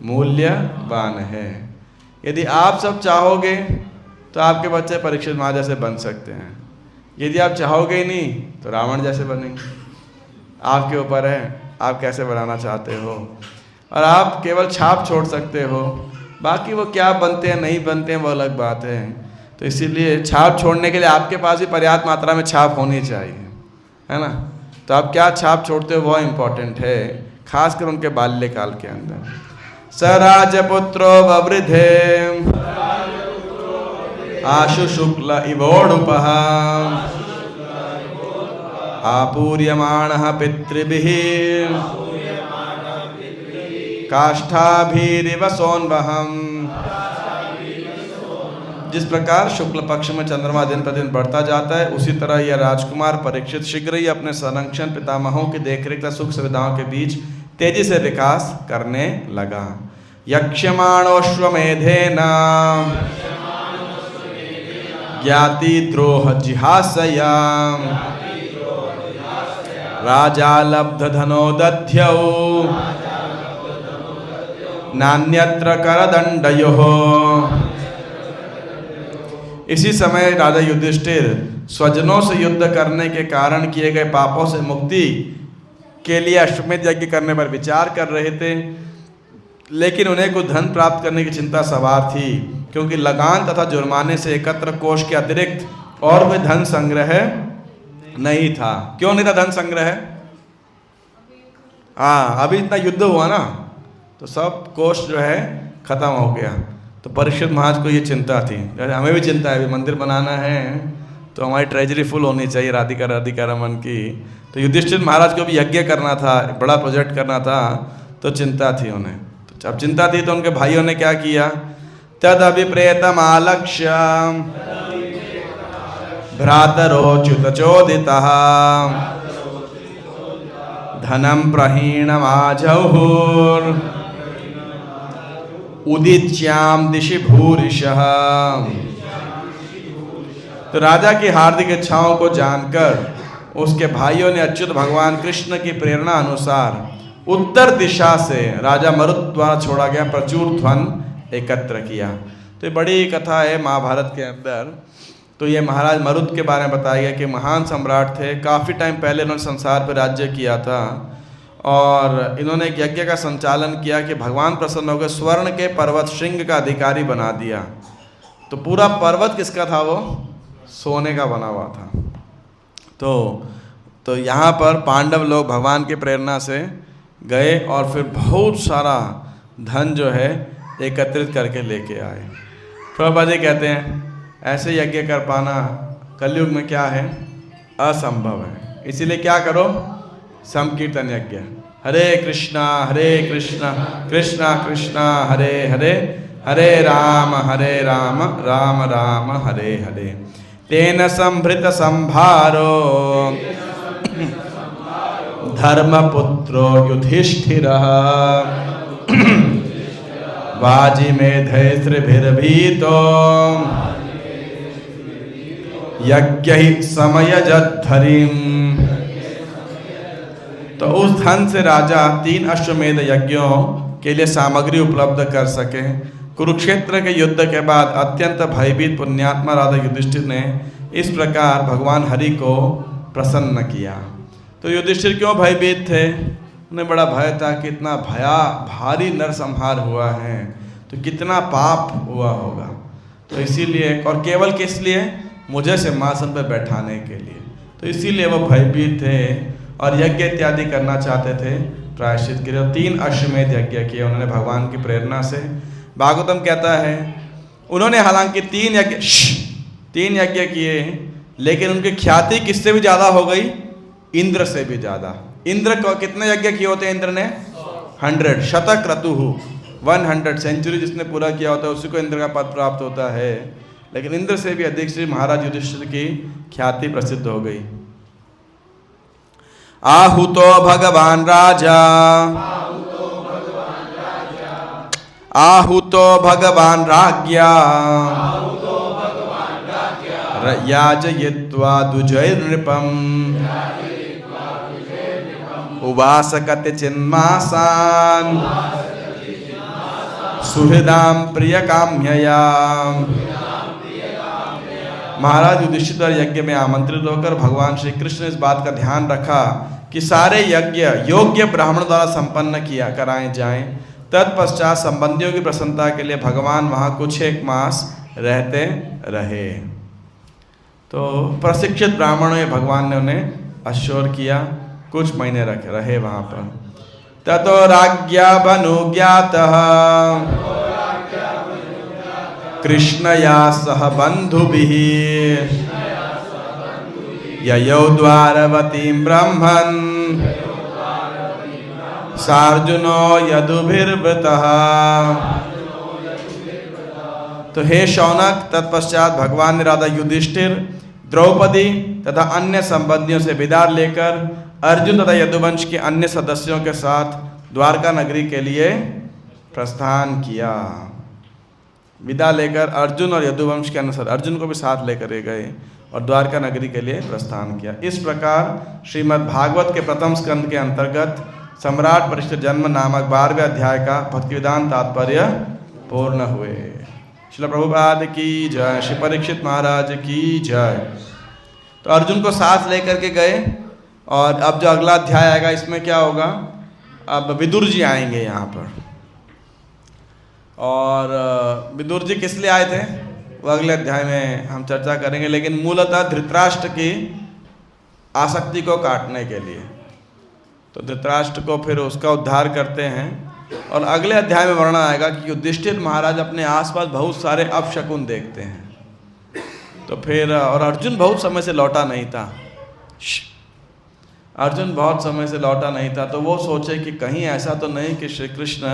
मूल्यवान है। यदि आप सब चाहोगे तो आपके बच्चे परीक्षित महाराज जैसे बन सकते हैं, यदि आप चाहोगे ही नहीं तो रावण जैसे बनेंगे। आपके ऊपर है आप कैसे बनाना चाहते हो, और आप केवल छाप छोड़ सकते हो, बाकी वो क्या बनते हैं नहीं बनते हैं वो अलग बात है। तो इसीलिए छाप छोड़ने के लिए आपके पास भी पर्याप्त मात्रा में छाप होनी चाहिए, है ना। तो आप क्या छाप छोड़ते हो वो इम्पोर्टेंट है, खासकर उनके बाल्यकाल के अंदर। स राजपुत्रो ववृद्धे आशु शुक्ल इवोडुपः आपूर्यमाणः पितृभिः काष्ठाभिरिव सोन्वहम्। जिस प्रकार शुक्ल पक्ष में चंद्रमा दिन प्रतिदिन बढ़ता जाता है, उसी तरह यह राजकुमार परीक्षित शीघ्र ही अपने संरक्षण पितामहों की देखरेख तथा सुख सुविधाओं के बीच तेजी से विकास करने लगा। यक्ष्यमाणोश्वमेधेन ज्ञाति द्रोह जिहासया राजा लब्ध धनो दध्यौ नान्यत्र करदंडयोः। इसी समय राजा युधिष्ठिर स्वजनों से युद्ध करने के कारण किए गए पापों से मुक्ति के लिए अश्वमेध यज्ञ करने पर विचार कर रहे थे, लेकिन उन्हें कुछ धन प्राप्त करने की चिंता सवार थी, क्योंकि लगान तथा जुर्माने से एकत्र कोष के अतिरिक्त और कोई धन संग्रह नहीं था। क्यों नहीं था धन संग्रह? हाँ, अभी इतना युद्ध हुआ ना तो सब कोष जो है खत्म हो गया। तो परीक्षित महाराज को ये चिंता थी, हमें भी चिंता है, अभी मंदिर बनाना है तो हमारी ट्रेजरी फुल होनी चाहिए राधिका रमन की। तो युधिष्ठिर महाराज को भी यज्ञ करना था, बड़ा प्रोजेक्ट करना था, तो चिंता थी उन्हें। तो जब चिंता थी तो उनके भाइयों ने क्या किया, तद अभिप्रेतम आलक्ष्य भ्रातरोच्युत चोदितः धनम प्रहीणमाजहुर उदिच्याम दिशि भूरिशः। तो राजा की हार्दिक इच्छाओं को जानकर उसके भाइयों ने अच्युत भगवान कृष्ण की प्रेरणा अनुसार उत्तर दिशा से राजा मरुत द्वारा छोड़ा गया प्रचुर धन एकत्र किया। तो ये बड़ी कथा है महाभारत के अंदर। तो ये महाराज मरुत के बारे में बताया गया कि महान सम्राट थे, काफ़ी टाइम पहले इन्होंने संसार पर राज्य किया था और इन्होंने एक यज्ञ का संचालन किया कि भगवान प्रसन्न हो गए, स्वर्ण के पर्वत श्रृंग का अधिकारी बना दिया। तो पूरा पर्वत किसका था? वो सोने का बना हुआ था। तो तो यहाँ पर पांडव लोग भगवान की प्रेरणा से गए और फिर बहुत सारा धन जो है एकत्रित करके लेके आए। प्रभुपाद जी कहते हैं ऐसे यज्ञ कर पाना कलयुग में क्या है, असंभव है। इसीलिए क्या करो, संकीर्तन यज्ञ। हरे कृष्णा कृष्णा कृष्णा हरे हरे, हरे राम राम राम हरे हरे। तेन संभृत संभारो धर्मपुत्रो युधिष्ठिरः वाजिमेधैस्त्रिभिर्भीतो यज्ञ समयजद्धरिम्। तो उस धन से राजा 3 अश्वमेध यज्ञों के लिए सामग्री उपलब्ध कर सके। कुरुक्षेत्र के युद्ध के बाद अत्यंत भयभीत पुण्यात्मा राजा युधिष्ठिर ने इस प्रकार भगवान हरि को प्रसन्न किया। तो युधिष्ठिर क्यों भयभीत थे, उन्हें बड़ा भय था कि इतना भारी नरसंहार हुआ है तो कितना पाप हुआ होगा। तो इसीलिए, और केवल किस लिए, मुझे सिंहासन पर बैठाने के लिए। तो इसीलिए वो भयभीत थे और यज्ञ इत्यादि करना चाहते थे प्रायश्चित के लिए। 3 अश्वमेध यज्ञ किए उन्होंने भगवान की प्रेरणा से। भागवतम कहता है उन्होंने हालांकि 3 यज्ञ किए, लेकिन उनकी ख्याति किससे भी ज़्यादा हो गई, इंद्र से भी ज़्यादा। इंद्र को कितने यज्ञ किए होते हैं इंद्र ने, 100 शतक क्रतुः 100 सेंचुरी जिसने पूरा किया होता है उसी को इंद्र का पद प्राप्त होता है। लेकिन इंद्र से भी अधिक श्री महाराज युधिष्ठिर की ख्याति प्रसिद्ध हो गई। आहुतो भगवान राजा आहुतो भगवान राज्ञा याजयित्वा दुजैर्नृपम् उवासकति चिन्मासान् सुहृदां प्रियकाम्यया। महाराज युधिष्ठिर यज्ञ में आमंत्रित होकर भगवान श्री कृष्ण ने इस बात का ध्यान रखा कि सारे यज्ञ योग्य ब्राह्मण द्वारा संपन्न किया कराए जाएं। तत्पश्चात संबंधियों की प्रसन्नता के लिए भगवान वहाँ कुछ 1 मास रहते रहे। तो प्रशिक्षित ब्राह्मणों ने भगवान ने उन्हें अश्योर किया, कुछ महीने रहे वहाँ पर। ततो राज्ञा बनुज्ञातः कृष्णया सह बन्धुभिः ययौ द्वारवतीं ब्रह्मन् सार्जुनो यदुभिर्वृतः। तो हे शौनक, तत्पश्चात भगवान ने राजा युधिष्ठिर, द्रौपदी तथा अन्य संबंधियों से विदा लेकर अर्जुन तथा यदुवंश के अन्य सदस्यों के साथ द्वारका नगरी के लिए प्रस्थान किया। विदा लेकर अर्जुन और यदुवंश के अन्य अर्जुन को भी साथ लेकर गए और द्वारका नगरी के लिए प्रस्थान किया। इस प्रकार श्रीमद् भागवत के प्रथम स्कंद के अंतर्गत सम्राट परीक्षित जन्म नामक 12वें अध्याय का भक्तिवेदांत तात्पर्य पूर्ण हुए। श्रील प्रभुपाद की जय, श्री परीक्षित महाराज की जय। तो अर्जुन को साथ लेकर के गए और अब जो अगला अध्याय आएगा इसमें क्या होगा, अब विदुर जी आएंगे यहाँ पर। और विदुर जी किस लिए आए थे वो अगले अध्याय में हम चर्चा करेंगे, लेकिन मूलतः धृतराष्ट्र की आसक्ति को काटने के लिए। तो धृतराष्ट्र को फिर उसका उद्धार करते हैं और अगले अध्याय में वर्णन आएगा कि युधिष्ठिर महाराज अपने आसपास बहुत सारे अपशकुन देखते हैं। तो फिर और अर्जुन बहुत समय से लौटा नहीं था, अर्जुन बहुत समय से लौटा नहीं था। तो वो सोचे कि कहीं ऐसा तो नहीं कि श्री कृष्ण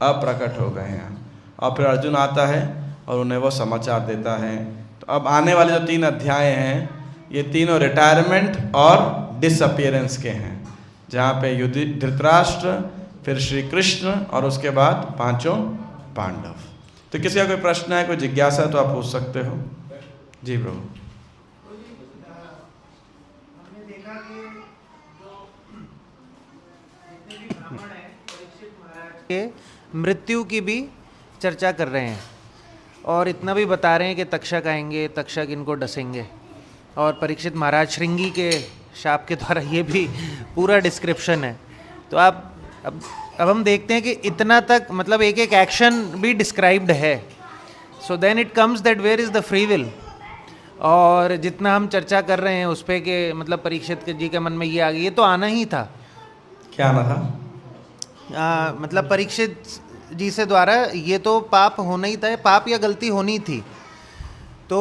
अब प्रकट हो गए हैं। और फिर अर्जुन आता है और उन्हें वो समाचार देता है। तो अब आने वाले जो 3 अध्याय हैं ये तीनों रिटायरमेंट और डिसअपियरेंस के हैं, जहाँ पे धृतराष्ट्र, फिर श्री कृष्ण और उसके बाद 5 पांडव। तो किसी का कोई प्रश्न है, कोई जिज्ञासा है तो आप पूछ सकते हो। जी प्रभु। हमने देखा कि जो जितने भी ब्राह्मण हैं परीक्षित महाराज के मृत्यु की भी चर्चा कर रहे हैं और इतना भी बता रहे हैं कि तक्षक आएंगे, तक्षक इनको डसेंगे। और परीक्षित महाराज श्रृंगी के शाप के द्वारा ये भी पूरा डिस्क्रिप्शन है। तो आप अब हम देखते हैं कि इतना तक मतलब एक एक्शन भी डिस्क्राइब्ड है। So then it comes that where is the free will. और जितना हम चर्चा कर रहे हैं उस पे कि मतलब परीक्षित जी के मन में ये आ गई, ये तो आना ही था। क्या आना था? मतलब परीक्षित जी से द्वारा ये तो पाप होना ही था, पाप या गलती होनी थी। तो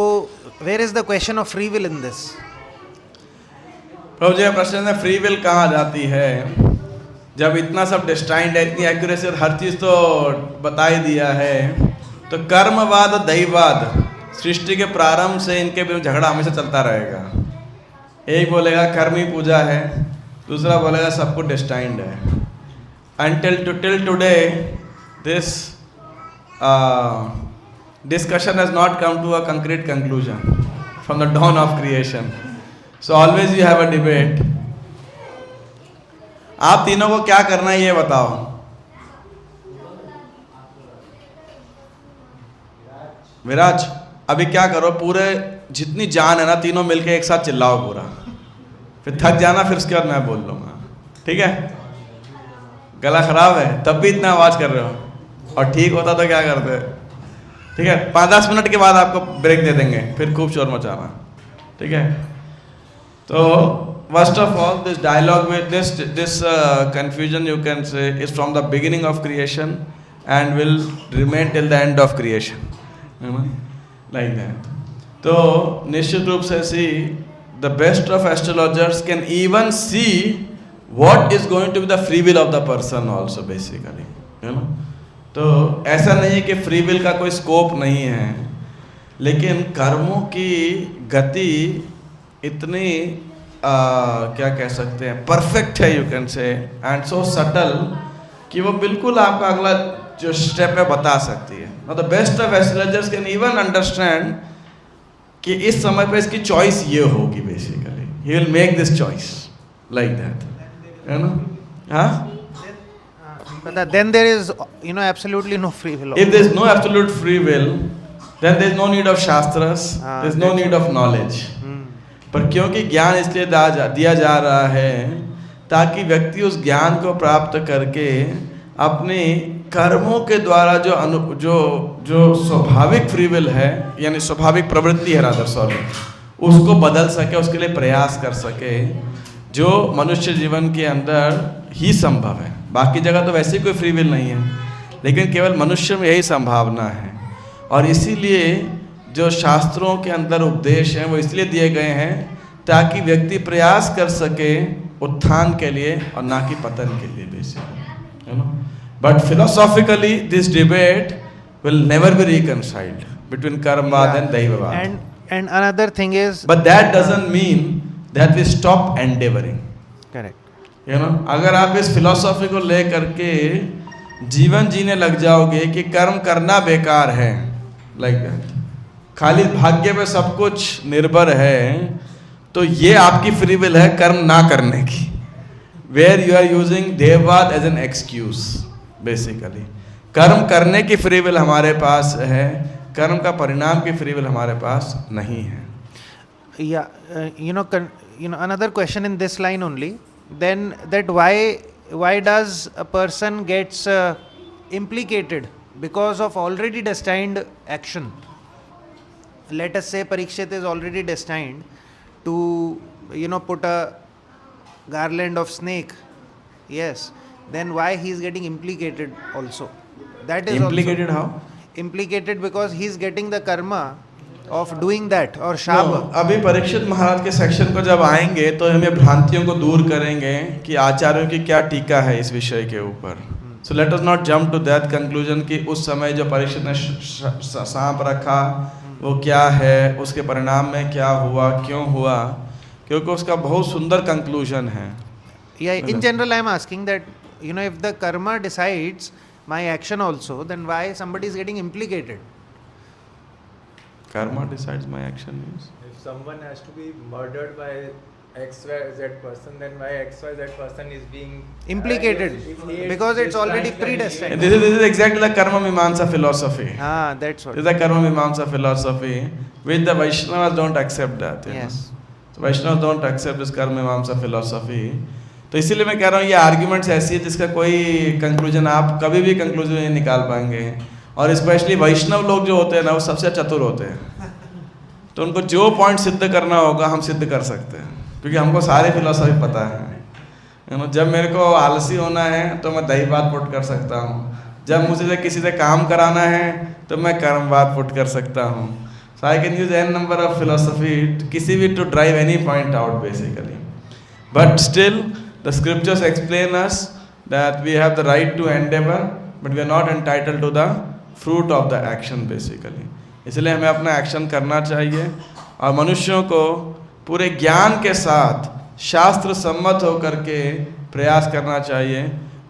where is the question of free will in this? प्रभु जी का प्रश्न है, फ्री विल कहाँ जाती है जब इतना सब डिस्टाइंड है, इतनी एक्यूरेसी, हर चीज तो बता ही दिया है। तो कर्मवाद और दैववाद, सृष्टि के प्रारंभ से इनके बीच झगड़ा हमेशा चलता रहेगा। एक बोलेगा कर्म ही पूजा है, दूसरा बोलेगा सब कुछ डिस्टाइंड है। till today this discussion has not come to a concrete conclusion from the dawn of creation. So always you have a debate. आप तीनों को क्या करना है ये बताओ। विराज, अभी क्या करो, पूरे जितनी जान है ना तीनों मिलके एक साथ चिल्लाओ पूरा, फिर थक जाना, फिर उसके बाद मैं बोल लूँगा, ठीक है? गला खराब है तब भी इतना आवाज़ कर रहे हो, और ठीक होता तो क्या करते? ठीक है, 5-10 मिनट के बाद आपको ब्रेक दे देंगे, फिर खूब शोर मचाना, ठीक है? तो first of all this dialogue में this confusion you can say is from the beginning of creation and will remain till the end of creation, like that. तो निश्चित रूप से सी the best of astrologers can even see what is going to be the free will of the person also basically, you know. तो ऐसा नहीं है कि free will का कोई स्कोप नहीं है, लेकिन कर्मों की गति इतनी क्या कह सकते हैं, परफेक्ट है, you can say, and so subtle कि वो बिल्कुल आपका अगला जो स्टेप है बता सकती है। The best of astrologers can even understand कि इस समय पे इसकी चॉइस ये होगी, basically he will make this choice like that, है ना? हाँ, but then there is absolutely no free will. If there is no absolute free will, then there is no need of shastras, there is no need of knowledge. पर क्योंकि ज्ञान इसलिए दिया जा रहा है ताकि व्यक्ति उस ज्ञान को प्राप्त करके अपने कर्मों के द्वारा जो स्वाभाविक फ्री विल है, यानी स्वाभाविक प्रवृत्ति है रादर, सॉरी, उसको बदल सके, उसके लिए प्रयास कर सके, जो मनुष्य जीवन के अंदर ही संभव है। बाकी जगह तो वैसे कोई फ्री विल नहीं है, लेकिन केवल मनुष्य में यही संभावना है। और इसीलिए जो शास्त्रों के अंदर उपदेश हैं वो इसलिए दिए गए हैं ताकि व्यक्ति प्रयास कर सके उत्थान के लिए और ना कि पतन के लिए, basically, you know. But philosophically this debate will never be reconciled between कर्मवाद एंड दैववाद। And another thing is, but that doesn't mean that we stop endeavoring. correct. You know, अगर आप इस फिलॉसफी को ले करके जीवन जीने लग जाओगे कि कर्म करना बेकार है, like that, खाली भाग्य पे सब कुछ निर्भर है, तो ये आपकी फ्री विल है कर्म ना करने की, where you are using देववाद as an excuse basically. कर्म करने की फ्री विल हमारे पास है, कर्म का परिणाम की फ्री विल हमारे पास नहीं है। Yeah, another question in this line only, then that why does a person gets implicated because of already destined action? Let us say Parikshit is already destined to put a garland of snake, yes, then why he is getting implicated also? That is implicated also how? Implicated because he is getting the karma of doing that or शाप। अभी परीक्षित महाराज के section को जब आएंगे तो हमें भ्रांतियों को दूर करेंगे कि आचार्यों की क्या टीका है इस विषय के ऊपर। So let us not jump to that conclusion कि उस समय जो परीक्षित ने सांप रखा वो क्या है, उसके परिणाम में क्या हुआ, क्यों हुआ, क्योंकि उसका बहुत सुंदर कंक्लूजन है। Yeah, in general I am asking that if the karma decides my action also, then why somebody is getting implicated? Karma decides my action means? If someone has to be murdered by XYZ person, then why XYZ person is being implicated? Because it's already predestined. And this is exactly the Karma Mimamsa philosophy. That's what. This is the Karma Mimamsa philosophy, which the Vaishnavas don't accept that. Yes. So Vaishnavas don't accept this Karma Mimamsa philosophy. तो इसीलिए मैं कह रहा हूँ ये arguments ऐसी है जिसका कोई कंक्लूजन आप कभी भी कंक्लूजन नहीं निकाल पाएंगे। और स्पेशली वैष्णव लोग जो होते हैं ना वो सबसे चतुर होते हैं, तो उनको जो पॉइंट सिद्ध करना होगा हम सिद्ध कर सकते हैं, क्योंकि हमको सारी फिलॉसफी पता है। जब मेरे को आलसी होना है तो मैं दहीवाद पुट कर सकता हूँ, जब मुझे किसी से काम कराना है तो मैं कर्मवाद पुट कर सकता हूँ। So I can use n number of philosophy किसी भी to drive any point out basically, but still the scriptures explain us that we have the right to endeavour but we are not entitled to the fruit of the action basically. इसलिए हमें अपना action करना चाहिए और मनुष्यों को पूरे ज्ञान के साथ शास्त्र सम्मत होकर के प्रयास करना चाहिए,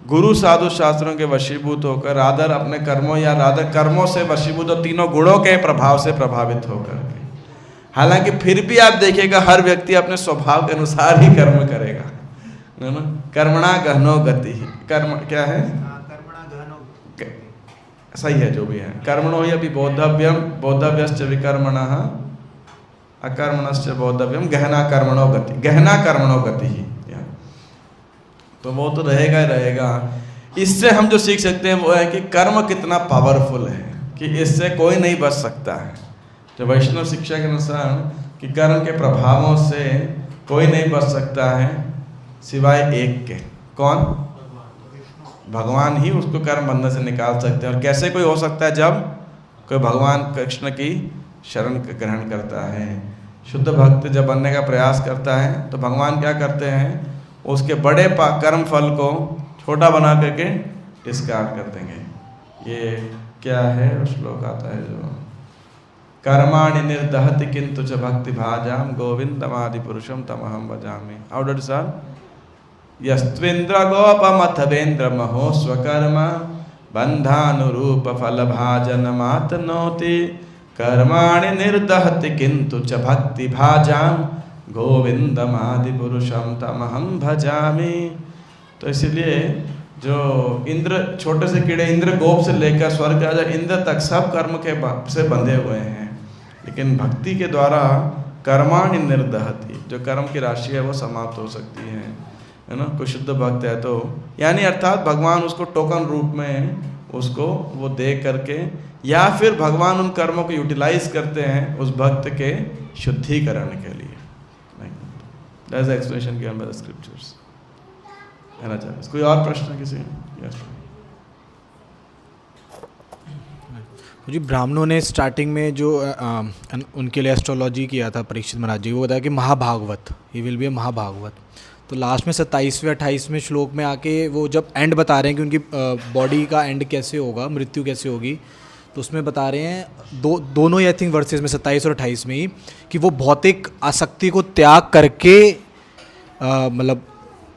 गुरु साधु शास्त्रों के वशीभूत होकर, रादर अपने कर्मों या रादर कर्मों से वशीभूत और तीनों गुणों के प्रभाव से प्रभावित होकर के। हालांकि फिर भी आप देखिएगा हर व्यक्ति अपने स्वभाव के अनुसार ही कर्म करेगा, है ना। कर्मणा गहनो गति, कर्म क्या है, सही है जो भी है, कर्मणो ही अभी बोद्धव्यम बोद्धव्यश्च विकर्मणः अकर्मणश्च बोद्धव्यम गहना कर्मणो गति, गहना कर्मणो गति ही, तो वो तो रहेगा ही रहेगा। इससे हम जो सीख सकते हैं वो है कि कर्म कितना पावरफुल है, कि इससे कोई नहीं बच सकता है। जो वैष्णव शिक्षा के अनुसार कि कर्म के प्रभावों से कोई नहीं बच सकता है सिवाय एक के, कौन, भगवान ही उसको कर्म बंधन से निकाल सकते हैं। और कैसे कोई हो सकता है, जब कोई भगवान कृष्ण की शरण ग्रहण करता है, शुद्ध भक्त जब बनने का प्रयास करता है तो भगवान क्या करते हैं, उसके बड़े कर्म फल को छोटा बना करके डिस्कार्ड कर देंगे। ये क्या है, श्लोक आता है जो कर्माणि निर्दहति किंतु च भक्ति भाजाम गोविंदमादि पुरुषम तमहम भजामि। आउट ऑफ सर यस्त्विंद्र गोपमथवेंद्र महो स्वकर्म बंधानुरूप फल भाजन मातनोति कर्माणि निर्दहति किंतु च भक्ति भाजाम गोविंदमादि पुरुषम तमहम भजामि। तो इसलिए जो इंद्र, छोटे से कीड़े इंद्र गोप से लेकर स्वर्ग राजा इंद्र तक सब कर्म के से बंधे हुए हैं, लेकिन भक्ति के द्वारा कर्माणि निर्दहति, जो कर्म की राशि है वो समाप्त हो सकती है ना। कोई शुद्ध भक्त है तो यानी अर्थात भगवान उसको टोकन रूप में उसको वो दे करके, या फिर भगवान उन कर्मों को यूटिलाइज करते हैं उस भक्त के शुद्धिकरण के लिए। That's the explanation given by the scriptures. है ना। चाहिए कोई और प्रश्न किसी? Yes. जी, ब्राह्मणों ने स्टार्टिंग में जो उनके लिए एस्ट्रोलॉजी किया था परीक्षित महाराज जी, वो बताया कि महाभागवत, ही विल बी ए महाभागवत। तो लास्ट में 27वें 28वें श्लोक में आके वो जब एंड बता रहे हैं कि उनकी बॉडी का एंड कैसे होगा, मृत्यु कैसे होगी, तो उसमें बता रहे हैं दोनों आई थिंक वर्सेस में 27 और 28 में ही कि वो भौतिक आसक्ति को त्याग करके मतलब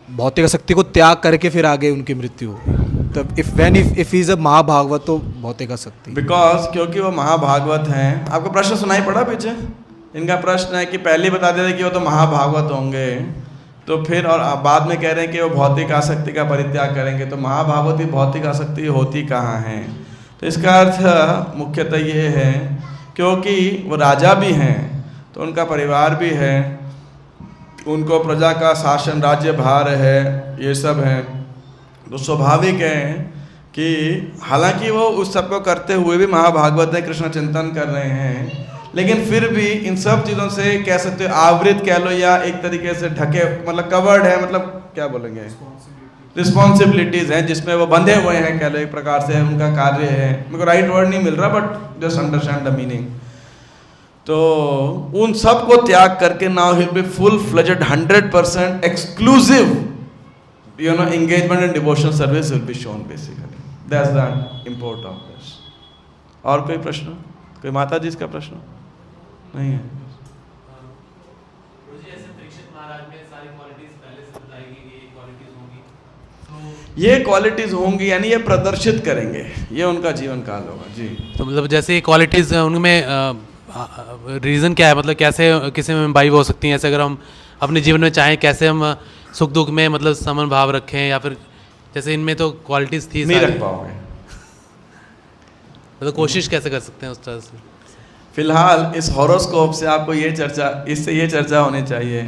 भौतिक आसक्ति को त्याग करके फिर आगे उनकी मृत्यु होगी। तब इफ इज अ महाभागवत तो भौतिक आसक्ति, बिकॉज क्योंकि वो महाभागवत हैं। आपको प्रश्न सुनाई पड़ा पीछे? इनका प्रश्न है कि पहले बता देते कि वो तो महाभागवत होंगे, तो फिर और बाद में कह रहे हैं कि वो भौतिक आसक्ति का परित्याग करेंगे, तो महाभागवत भी भौतिक आसक्ति होती कहाँ है? तो इसका अर्थ मुख्यतः ये है क्योंकि वो राजा भी हैं तो उनका परिवार भी है, उनको प्रजा का शासन राज्य भार है, ये सब है, तो स्वाभाविक है कि हालांकि वो उस सब को करते हुए भी महाभागवत में कृष्ण चिंतन कर रहे हैं, लेकिन फिर भी इन सब चीज़ों से कह सकते हो आवृत कह लो या एक तरीके से ढके, मतलब कवर्ड है, मतलब क्या बोलेंगे, रिस्पॉन्सिबिलिटीज़ हैं जिसमें वो बंधे हुए हैं, कह लो एक प्रकार से उनका कार्य है। मेरे को राइट वर्ड नहीं मिल रहा but just understand the meaning. तो उन सब को त्याग करके now he will be full fledged 100% exclusive engagement and devotional service will be shown basically. That's the import of this. और कोई प्रश्न? कोई माता जी इसका प्रश्न नहीं है? ये क्वालिटीज होंगी यानी ये प्रदर्शित करेंगे, ये उनका जीवन काल होगा जी। तो मतलब जैसे ये क्वालिटीज उनमें रीज़न क्या है, मतलब कैसे किसी में इम्बाइब हो सकती हैं? ऐसे अगर हम अपने जीवन में चाहें कैसे हम सुख दुख में मतलब समन भाव रखें, या फिर जैसे इनमें तो क्वालिटीज थी नहीं रख पाओगे, मतलब कोशिश कैसे कर सकते हैं उस तरह से? फिलहाल इस हॉरोस्कोप से आपको इससे ये चर्चा होनी चाहिए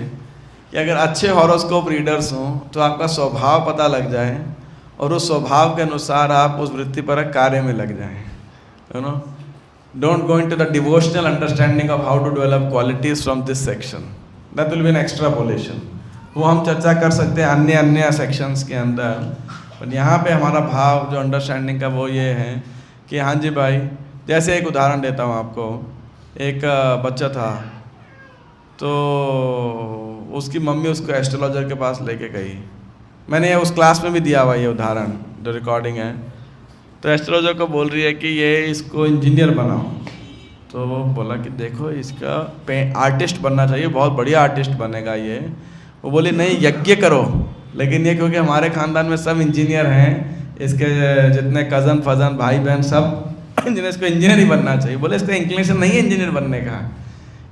कि अगर अच्छे हॉरोस्कोप रीडर्स हों तो आपका स्वभाव पता लग जाए और उस स्वभाव के अनुसार आप उस वृत्तिपरक कार्य में लग जाएं, you know. don't go into the devotional understanding of how to develop qualities from this section. That will be an extrapolation. वो हम चर्चा कर सकते हैं अन्य अन्य सेक्शंस के अंदर, पर यहाँ पे हमारा भाव जो अंडरस्टैंडिंग का वो ये है कि हाँ जी भाई, जैसे एक उदाहरण देता हूँ आपको। एक बच्चा था, तो उसकी मम्मी उसको एस्ट्रोलॉजर के पास लेके गई। मैंने ये उस क्लास में भी दिया हुआ ये उदाहरण, जो रिकॉर्डिंग है। तो एस्ट्रोलॉजर को बोल रही है कि ये इसको इंजीनियर बनाओ। तो वो बोला कि देखो इसका आर्टिस्ट बनना चाहिए, बहुत बढ़िया आर्टिस्ट बनेगा ये। वो बोली नहीं, यज्ञ करो। लेकिन ये क्योंकि हमारे ख़ानदान में सब इंजीनियर हैं, इसके जितने कज़न फजन भाई बहन सब इंजीनियर, इसको इंजीनियर ही बनना चाहिए। बोले इसका इंक्लिनेशन नहीं है इंजीनियर बनने का,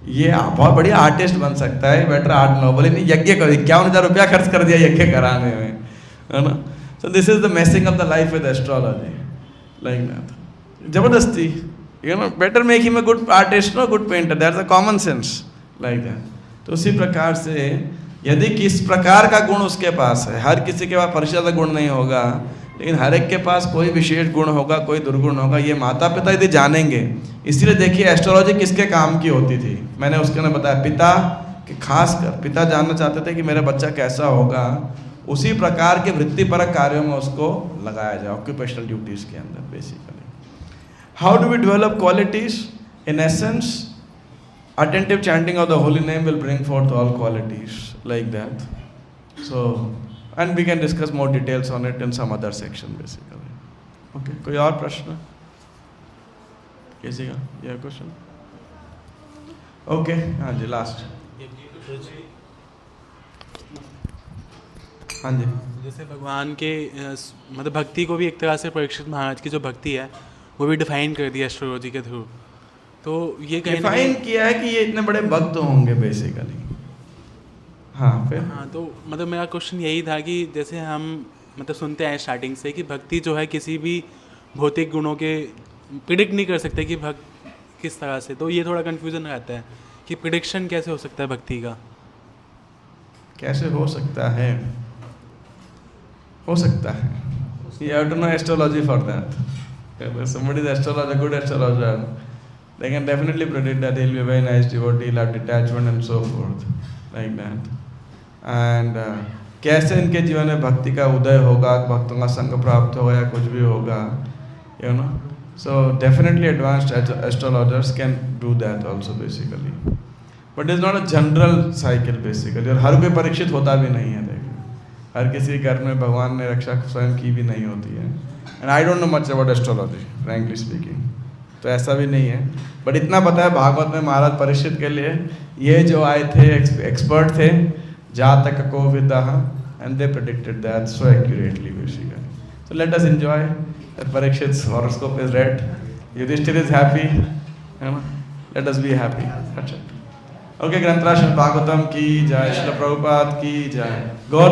ये बहुत बढ़िया आर्टिस्ट बन सकता है, बेटर आर्ट नो। बोले नहीं, यज्ञ करो। 51,000 रुपया खर्च कर दिया यज्ञ कराने में, है ना। So this is the messing of the life with astrology, like that. जबरदस्ती, you know, better make him a good artist, no good painter, that's a common sense, like that. तो उसी प्रकार से यदि किस प्रकार का गुण उसके पास है, हर किसी के पास परिशुद्ध गुण नहीं होगा, लेकिन हर एक के पास कोई विशेष गुण होगा, कोई दुर्गुण होगा। ये माता पिता यदि जानेंगे, इसीलिए देखिए एस्ट्रोलॉजी किसके काम की होती थी, मैंने उसके ने बताया, पिता के। खासकर पिता जानना चाहते थे कि मेरा बच्चा कैसा होगा, उसी प्रकार के वृत्तिपरक कार्यों में उसको लगाया जाए, ऑक्यूपेशनल ड्यूटीज़ के अंदर basically. How do we develop qualities? In essence, attentive chanting of the holy name will bring forth all qualities, like that. So, and we can discuss more details on it in some other section basically. Okay, कोई और प्रश्न किसी का? यह question? Okay, हाँ जी, last. हाँ जी। जैसे भगवान के मतलब भक्ति को भी एक तरह से परीक्षित महाराज की जो भक्ति है वो भी डिफाइन कर दिया एस्ट्रोलॉजी के थ्रू। तो ये कहीं ना डिफाइन किया है कि ये इतने बड़े भक्त होंगे बेसिकली। हाँ, फिर हाँ, तो मतलब मेरा क्वेश्चन यही था कि जैसे हम मतलब सुनते हैं स्टार्टिंग से कि भक्ति जो है किसी भी भौतिक गुणों के प्रिडिक्ट नहीं कर सकते कि भक्त किस तरह से। तो ये थोड़ा कन्फ्यूजन रहता है कि प्रिडिक्शन कैसे हो सकता है भक्ति का। कैसे हो सकता है? हो सकता है, you have to know astrology for that. If somebody is astrologer, good astrologer, they can definitely predict that he'll be a very nice devotee, he'll have detachment and so forth, like that. And कैसे इनके जीवन में भक्ति का उदय होगा, भक्तों का संग प्राप्त होगा या कुछ भी होगा, you know. So definitely advanced astrologers can do that also basically. But it's not a general cycle basically. और हर कोई परीक्षित होता भी नहीं है, देखिए। हर किसी घर में भगवान ने रक्षा स्वयं की भी नहीं होती है। And I don't know much about astrology, frankly speaking, तो ऐसा भी नहीं है। बट इतना पता है भागवत में महाराज परीक्षित के लिए ये जो आए थे एक्सपर्ट थे, जातक को विदः, and they predicted that so accurately basically. So let us enjoy that Parikshit horoscope is read, Yudhishthira is happy, है ना, let us be happy, that's it. Okay, ग्रंथराज श्रीमद् भागवतम की जय, श्रील प्रभुपाद की जय। गौर